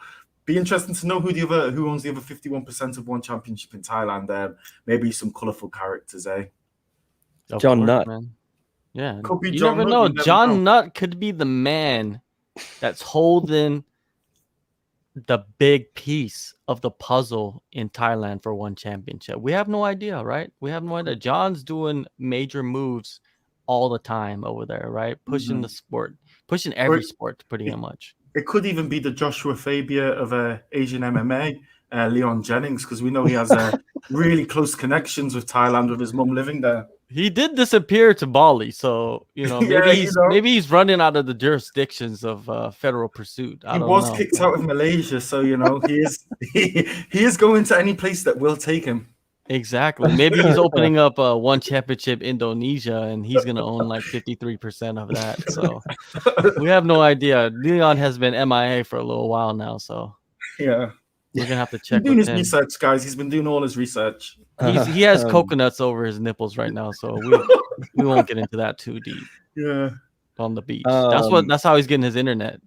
be interesting to know who owns the other 51% of one championship in Thailand. Maybe some colourful characters, eh? John Nutt. Man. Yeah. Could be you John never Nutt. know. John Nutt could be the man that's holding the big piece of the puzzle in Thailand for one championship. We have no idea, right? We have no idea. John's doing major moves all the time over there, right? Pushing the sport, pushing every sport pretty much. It could even be the Joshua Fabia of Asian MMA, Leon Jennings, because we know he has really close connections with Thailand with his mum living there. He did disappear to Bali, so maybe he's running out of the jurisdictions of federal pursuit. He was kicked out of Malaysia, so he is going to any place that will take him. Exactly. Maybe he's opening up one championship Indonesia, and he's gonna own like 53% of that. So we have no idea. Leon has been MIA for a little while now, so yeah, we're gonna have to check. He's been doing his research, guys. He's been doing all his research. He has coconuts over his nipples right now, so we won't get into that too deep. Yeah, on the beach. That's how he's getting his internet.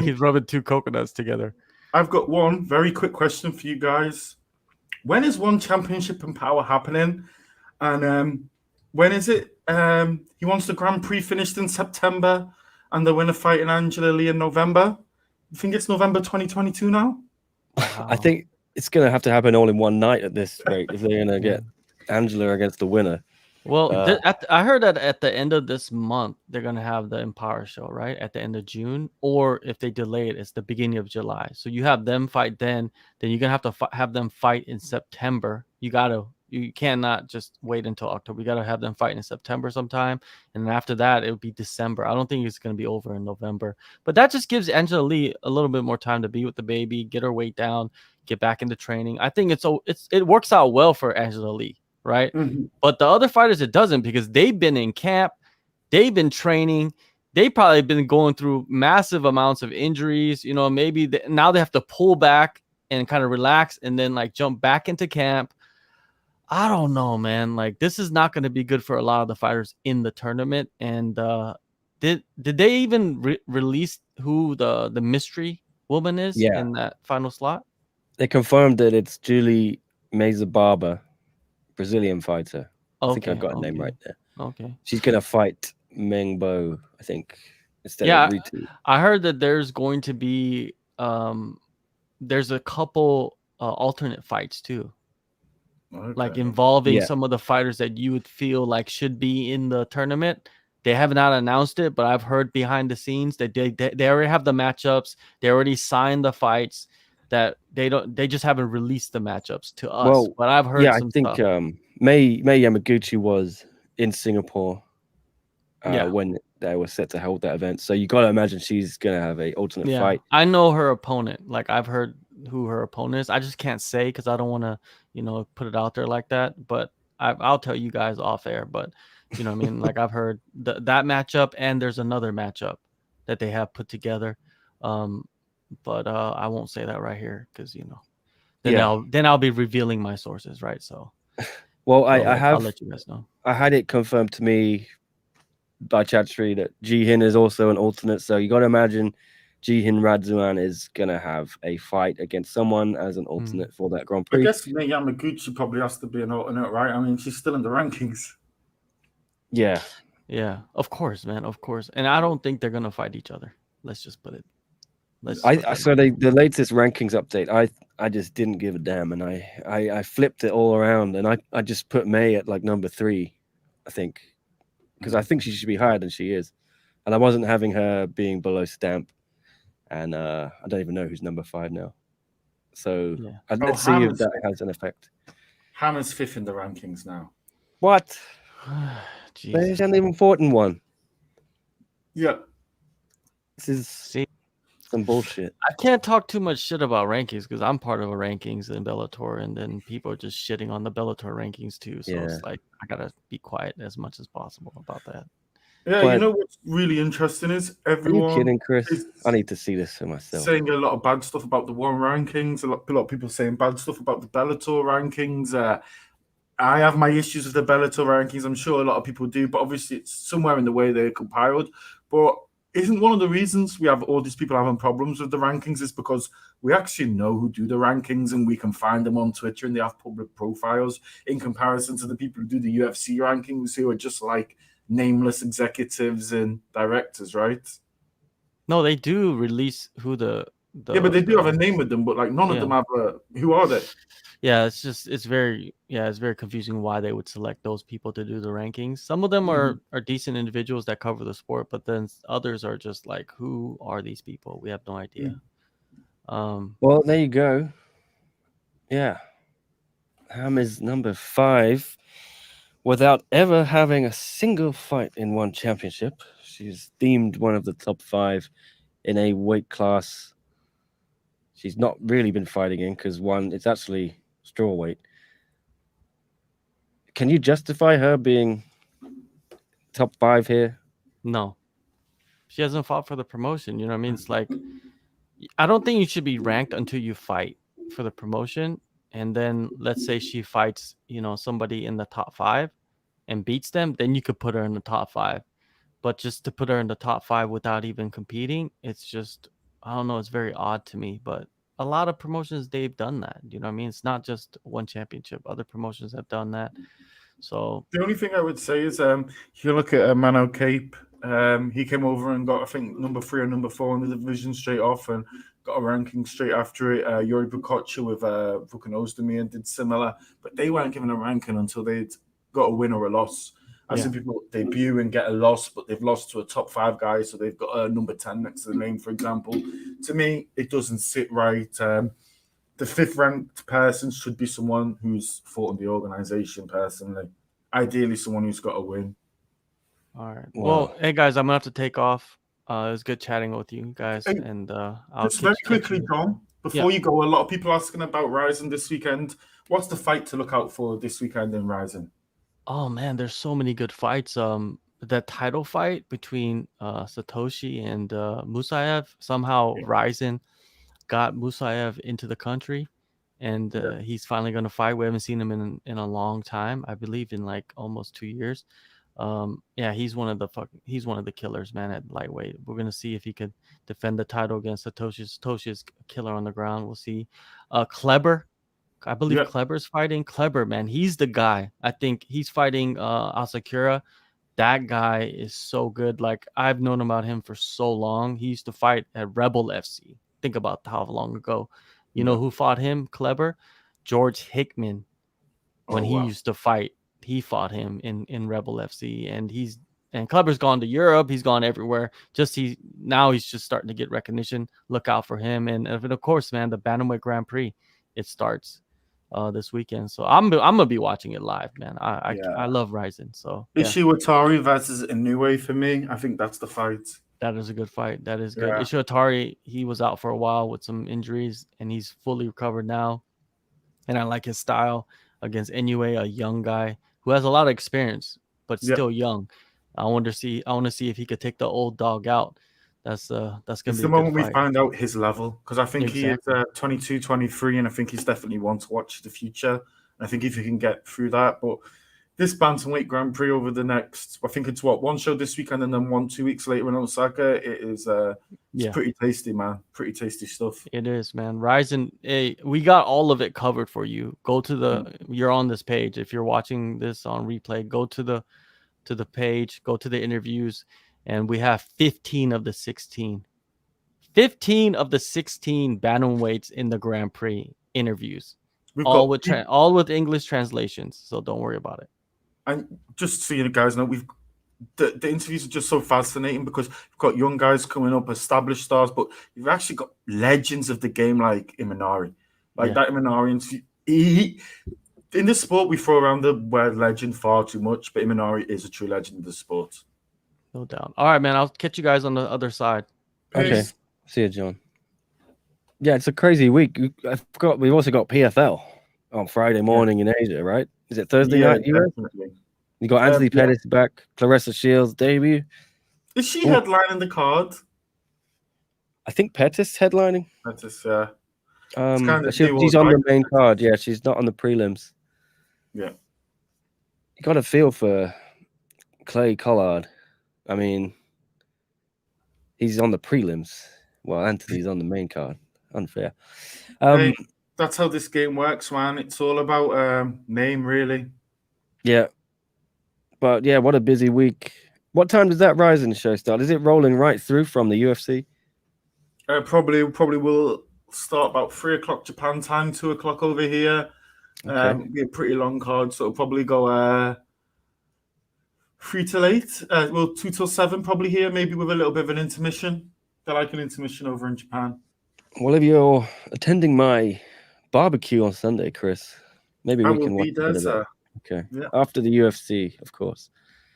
He's rubbing two coconuts together. I've got one very quick question for you guys. When is one championship in Power happening? And when is it? He wants the Grand Prix finished in September and the winner fighting Angela Lee in November. You think it's November 2022 now? Wow. I think it's going to have to happen all in one night at this rate if they're going to get Angela against the winner. Well, I heard that at the end of this month, they're going to have the Empower show, right? At the end of June. Or if they delay it, it's the beginning of July. So you have them fight then you're going to have to have them fight in September. You got to You cannot just wait until October. You got to have them fight in September sometime, and then after that it would be December. I don't think it's going to be over in November. But that just gives Angela Lee a little bit more time to be with the baby, get her weight down, get back into training. I think it works out well for Angela Lee, right? Mhm. But the other fighters it doesn't, because they've been in camp, they've been training, they probably been going through massive amounts of injuries. Maybe now they have to pull back and kind of relax and then like jump back into camp. I don't know, man. Like, this is not going to be good for a lot of the fighters in the tournament. And did they even release who the mystery woman is in that final slot? They confirmed that it's Julie Meza-Barber, Brazilian fighter. I think I got a name right there. Okay. She's gonna fight Mengbo, I think, instead of Ritu. I heard that there's going to be there's a couple alternate fights too. Okay. Like involving some of the fighters that you would feel like should be in the tournament. They have not announced it, but I've heard behind the scenes that they already have the matchups. They already signed the fights. That they just haven't released the matchups to us. Well, but I've heard I think stuff. May Yamaguchi was in Singapore when they were set to hold that event. So you got to imagine she's gonna have a alternate fight. I know her opponent. Like, I've heard who her opponent is. I just can't say because I don't want to, put it out there like that. But I'll tell you guys off air. But you know what I mean? Like, I've heard that matchup, and there's another matchup that they have put together. But I won't say that right here because then I'll be revealing my sources, right? So well, I'll let you guys know. I had it confirmed to me by Chatri that Jihin is also an alternate. So you got to imagine Jihin Radzuan is gonna have a fight against someone as an alternate for that Grand Prix. I guess May Yamaguchi probably has to be an alternate, right? I mean, she's still in the rankings. Yeah, of course, man, of course. And I don't think they're gonna fight each other. Let's just put it. The latest rankings update, I just didn't give a damn, and I flipped it all around, and I just put May at like number 3, I think, because I think she should be higher than she is, and I wasn't having her being below Stamp, and I don't even know who's number 5 now. So let's see if that has an effect. Hannah's 5th in the rankings now. What? She hasn't even fought in one. Yeah, this is some bullshit. I can't talk too much shit about rankings because I'm part of a rankings in Bellator, and then people are just shitting on the Bellator rankings too. So it's like I gotta be quiet as much as possible about that. Yeah, but, you know what's really interesting is everyone. Are you kidding, Chris? I need to see this for myself. Saying a lot of bad stuff about the one rankings. A lot of people saying bad stuff about the Bellator rankings. I have my issues with the Bellator rankings. I'm sure a lot of people do, but obviously it's somewhere in the way they're compiled. But isn't one of the reasons we have all these people having problems with the rankings is because we actually know who do the rankings and we can find them on Twitter and they have public profiles in comparison to the people who do the UFC rankings who are just like nameless executives and directors, right? No, they do release who the but they do have a name with them, but like none of them have who are they? Yeah, it's very confusing why they would select those people to do the rankings. Some of them are decent individuals that cover the sport, but then others are just like, who are these people? We have no idea. Well, there you go. Yeah. Ham is number 5 without ever having a single fight in one championship. She's deemed one of the top 5 in a weight class she's not really been fighting in because it's actually strawweight. Can you justify her being top 5 here? No. She hasn't fought for the promotion. You know what I mean? It's like, I don't think you should be ranked until you fight for the promotion. And then let's say she fights, somebody in the top 5 and beats them, then you could put her in the top 5. But just to put her in the top 5 without even competing, it's just, I don't know, it's very odd to me. But a lot of promotions, they've done that. You know what I mean? It's not just one championship. Other promotions have done that. So the only thing I would say is if you look at Mano Cape, he came over and got, I think, number 3 or number 4 in the division straight off and got a ranking straight after it. Yuri Bukocha with fucking Ozdemir did similar, but they weren't given a ranking until they'd got a win or a loss. I've seen people debut and get a loss, but they've lost to a top 5 guy, so they've got a number 10 next to the name, for example. To me, it doesn't sit right. the 5th ranked person should be someone who's fought in the organization personally. Ideally, someone who's got a win. All right. Wow. Well, hey guys, I'm gonna have to take off. It was good chatting with you guys, Hey, and I'll Just very catch quickly, you. John, before you go, a lot of people asking about Ryzen this weekend. What's the fight to look out for this weekend in Ryzen? Oh man, there's so many good fights. That title fight between Satoshi and Musayev, somehow Ryzen got Musayev into the country, and he's finally going to fight. We haven't seen him in a long time. I believe in like almost 2 years. Yeah, he's one of the killers, man, at lightweight. We're gonna see if he could defend the title against Satoshi. Satoshi's a killer on the ground. We'll see. Kleber, I believe Kleber's fighting. Kleber, man, he's the guy. I think he's fighting Asakura. That guy is so good. Like, I've known about him for so long. He used to fight at Rebel FC. Think about how long ago. You know who fought him? Kleber? George Hickman. When he used to fight, he fought him in Rebel FC, and Kleber's gone to Europe. He's gone everywhere. Now he's just starting to get recognition. Look out for him, and of course, man, the Bantamweight Grand Prix, it starts this weekend. So I'm gonna be watching it live, man. I love Ryzen. So Ishiwatari versus Inoue for me. I think that's the fight. That is a good fight. That is good. Ishiwatari, he was out for a while with some injuries, and he's fully recovered now. And I like his style against Inoue, a young guy who has a lot of experience but still young. I want to see if he could take the old dog out. That's gonna be the moment we find out his level, because I think he is 22, 23, and I think he's definitely one to watch the future. And I think if he can get through that, but this Bantamweight Grand Prix over the next, I think it's one show this weekend and then 1-2 weeks later in Osaka. It is it's pretty tasty, man. Pretty tasty stuff. It is, man. Ryzen, hey, we got all of it covered for you. Go to you're on this page. If you're watching this on replay, go to the page, go to the interviews, and we have 15 of the 16 bantamweights in the Grand Prix interviews. All with English translations, so don't worry about it. And just so you guys know, the interviews are just so fascinating because you've got young guys coming up, established stars, but you've actually got legends of the game like Imanari. That Imanari interview. In this sport, we throw around the word legend far too much, but Imanari is a true legend of the sport. No doubt. All right, man. I'll catch you guys on the other side. Okay. See you, John. Yeah, it's a crazy week. I forgot we've also got PFL on Friday morning in Asia, right? Is it Thursday night? You got Anthony Pettis back, Clarissa Shields debut. Is she headlining the card? I think Pettis headlining. Pettis, yeah. She's on the main card. Yeah, she's not on the prelims. Yeah. You got a feel for Clay Collard. I mean, he's on the prelims. Well, Anthony's on the main card. Unfair. Hey, that's how this game works, man. It's all about name, really. Yeah. But yeah, what a busy week. What time does that Ryzen show start? Is it rolling right through from the UFC? Probably will start about 3 o'clock Japan time, 2 o'clock over here. Be a pretty long card, so it'll probably go 3 till 8. 2 till 7 probably here, maybe with a little bit of an intermission. They like an intermission over in Japan. Well, if you're attending my barbecue on Sunday, Chris, maybe we can watch a bit of that. Okay. Yeah. After the UFC, of course.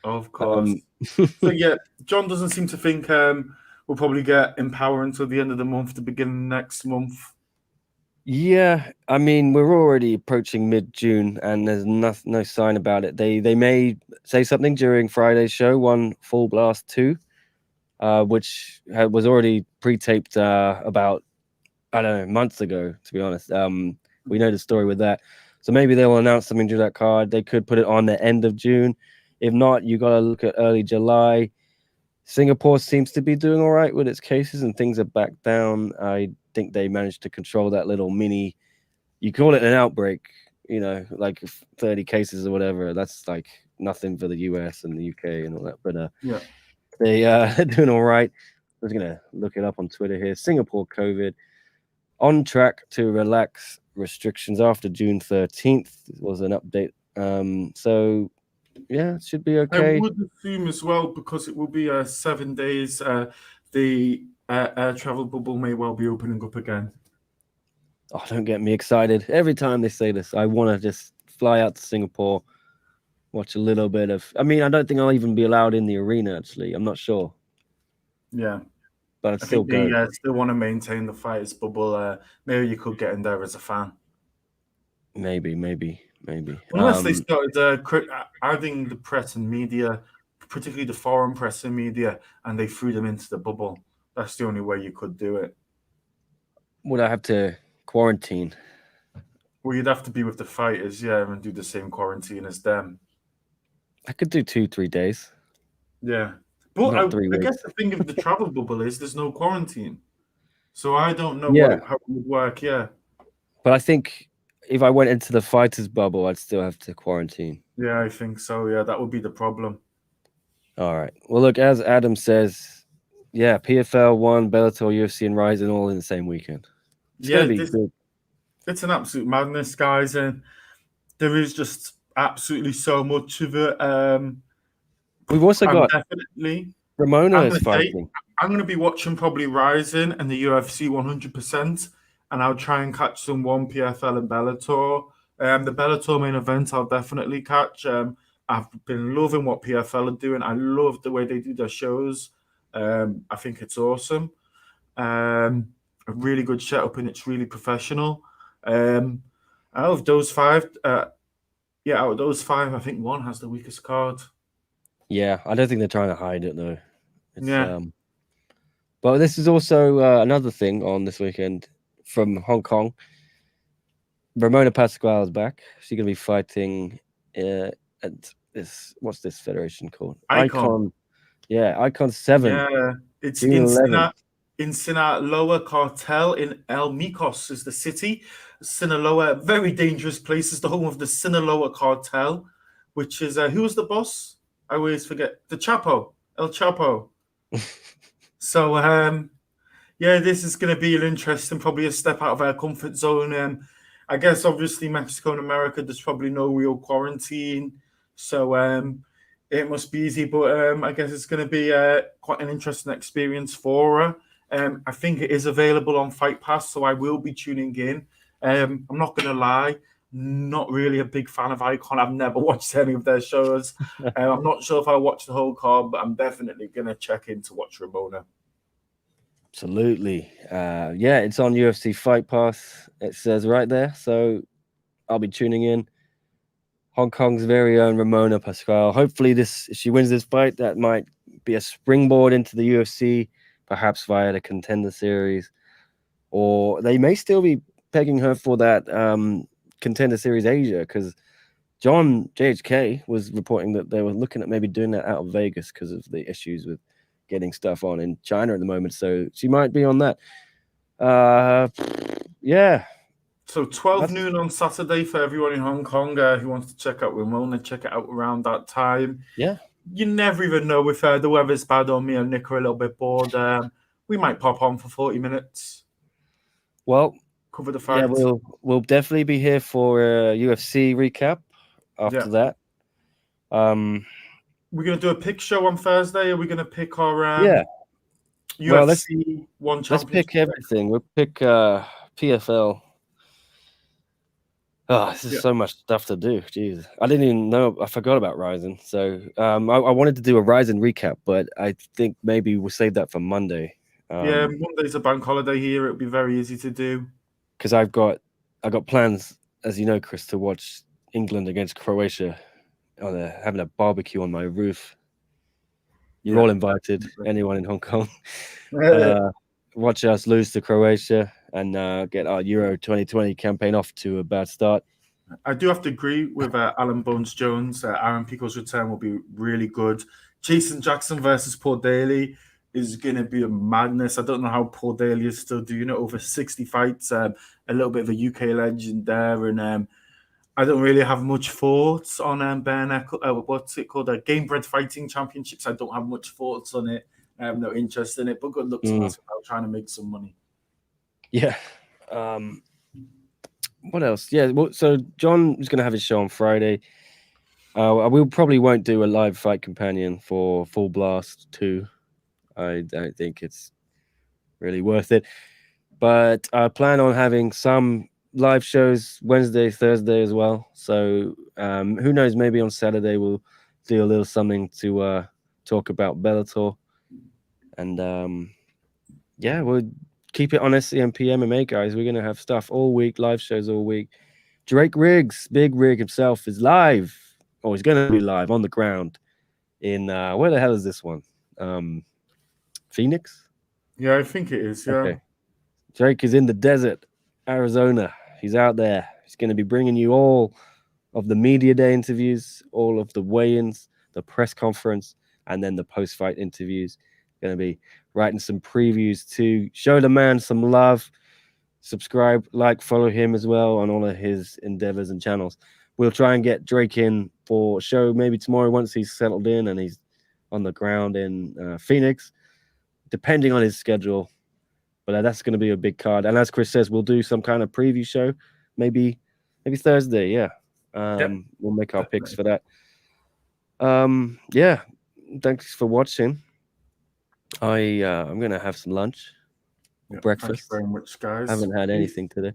Of course. So yeah, John doesn't seem to think we'll probably get Empower until the end of the month, the beginning of next month. Yeah, I mean, we're already approaching mid-June, and there's no sign about it. They may say something during Friday's show, one Full Blast 2, which was already pre-taped about, I don't know, months ago, to be honest. We know the story with that. So maybe they will announce something to that card. They could put it on the end of June. If not, you got to look at early July. Singapore seems to be doing all right with its cases, and things are back down. I think they managed to control that little mini, you call it an outbreak, like 30 cases or whatever. That's like nothing for the US and the UK and all that. But they're doing all right. I was going to look it up on Twitter here. Singapore COVID on track to relax restrictions after June 13th was an update. So yeah, it should be okay. I would assume as well, because it will be 7 days, the air travel bubble may well be opening up again. Oh, don't get me excited. Every time they say this, I want to just fly out to Singapore, watch a little bit of. I mean, I don't think I'll even be allowed in the arena. Actually, I'm not sure, Yeah, but I'd I still think they go. still want to maintain the fighters bubble. Maybe you could get in there as a fan. Maybe. Unless they started adding the press and media, particularly the foreign press and media, and they threw them into the bubble. That's the only way you could do it. Would I have to quarantine? Well, you'd have to be with the fighters, yeah, and do the same quarantine as them. I could do 2-3 days, Yeah. But not 3 I guess weeks. the thing of the travel bubble is there's no quarantine. So I don't know Yeah, how it would work, yeah. but I think if I went into the fighters bubble, I'd still have to quarantine. Yeah, I think so. Yeah, that would be the problem. All right. Well, look, as Adam says, yeah, PFL 1, Bellator, UFC, and Ryzen all in the same weekend. It's Yeah, going to be good. it's an absolute madness, guys, and there is just absolutely so much of it. We've also I'm got definitely Ramona I'm is gonna say fighting. I'm gonna be watching probably Rising and the UFC 100%, and I'll try and catch some one PFL and Bellator. The Bellator main event I'll definitely catch. I've been loving what PFL are doing. I love the way they do their shows. I think it's awesome. A really good setup and it's really professional. Um, out of those five, out of those five, I think one has the weakest card. Yeah, I don't think they're trying to hide it though. It's Yeah. But this is also another thing on this weekend from Hong Kong. Ramona Pascual is back. She's going to be fighting at this. What's this federation called? Icon. Yeah, Icon 7. Yeah, it's June 11th. In Sinaloa Cartel in El Micos is the city. Sinaloa, very dangerous place. Is the home of the Sinaloa Cartel, which is who was the boss? I always forget. The Chapo, El Chapo. So yeah, this is going to be an interesting, probably a step out of our comfort zone. I guess obviously Mexico and America, there's probably no real quarantine, so it must be easy. But I guess it's going to be quite an interesting experience for her. I think it is available on Fight Pass, so I will be tuning in. I'm not going to lie, not really a big fan of Icon. I've never watched any of their shows. I'm not sure if I watch the whole card, but I'm definitely going to check in to watch Ramona. Absolutely. Yeah, it's on UFC Fight Pass. It says right there. So I'll be tuning in. Hong Kong's very own Ramona Pascual. Hopefully, if she wins this fight, that might be a springboard into the UFC, perhaps via the Contender Series, or they may still be pegging her for that Contender Series Asia, because John JHK was reporting that they were looking at maybe doing that out of Vegas because of the issues with getting stuff on in China at the moment. So she might be on that. Yeah. So 12 noon on Saturday for everyone in Hong Kong who wants to check out Ramona, check it out around that time. Yeah. You never even know if the weather's bad or me and Nick are a little bit bored. We might pop on for 40 minutes. Well, cover the fight. Yeah, we'll definitely be here for a UFC recap after that. We're going to do a pick show on Thursday. Are we going to pick our UFC one championship? Let's pick everything. We'll pick PFL. Oh, this is so much stuff to do. Jeez. I didn't even know. I forgot about Ryzen. So I wanted to do a Ryzen recap, but I think maybe we'll save that for Monday. Monday's a bank holiday here. It'll be very easy to do. Because I got plans, as you know, Chris, to watch England against Croatia. Having a barbecue on my roof. You're all invited. Anyone in Hong Kong. Watch us lose to Croatia and get our Euro 2020 campaign off to a bad start. I do have to agree with Alan Bones Jones. Aaron Pico's return will be really good. Jason Jackson versus Paul Daly is going to be a madness. I don't know how Paul Daly is still doing it. Over 60 fights, a little bit of a UK legend there. And I don't really have much thoughts on bare knuckle. What's it called? Gamebred Fighting Championships. I don't have much thoughts on it. I have no interest in it, but good luck to us about trying to make some money. Yeah. What else? Yeah. Well, so John is going to have his show on Friday. We probably won't do a live fight companion for Full Blast 2. I don't think it's really worth it. But I plan on having some live shows Wednesday, Thursday as well. So who knows? Maybe on Saturday we'll do a little something to talk about Bellator, and yeah, we'll keep it on SCMP MMA, guys. We're gonna have stuff all week, live shows all week. Drake Riggs, Big Rig himself, is live, or he's gonna be live on the ground in where the hell is this one? Phoenix? Yeah, I think it is. Yeah. Okay. Drake is in the desert, Arizona. He's out there. He's going to be bringing you all of the media day interviews, all of the weigh-ins, the press conference, and then the post-fight interviews. Going to be writing some previews to show the man some love. Subscribe, like, follow him as well on all of his endeavors and channels. We'll try and get Drake in for a show maybe tomorrow once he's settled in and he's on the ground in Phoenix, depending on his schedule. But that's going to be a big card. And as Chris says, we'll do some kind of preview show, maybe Thursday. Yeah. We'll make our picks for that. Yeah. Thanks for watching. I'm going to have some lunch, breakfast. Thank you very much, guys. I haven't had anything today.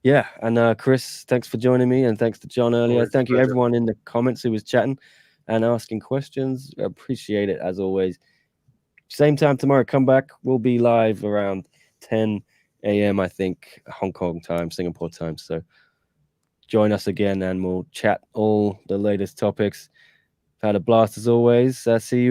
Yeah. And Chris, thanks for joining me. And thanks to John earlier. Always Thank you, pleasure. everyone in the comments who was chatting and asking questions. I appreciate it as always. Same time tomorrow. Come back. We'll be live around 10 a.m. I think, Hong Kong time, Singapore time. So join us again and we'll chat all the latest topics. Had a blast as always. See you again.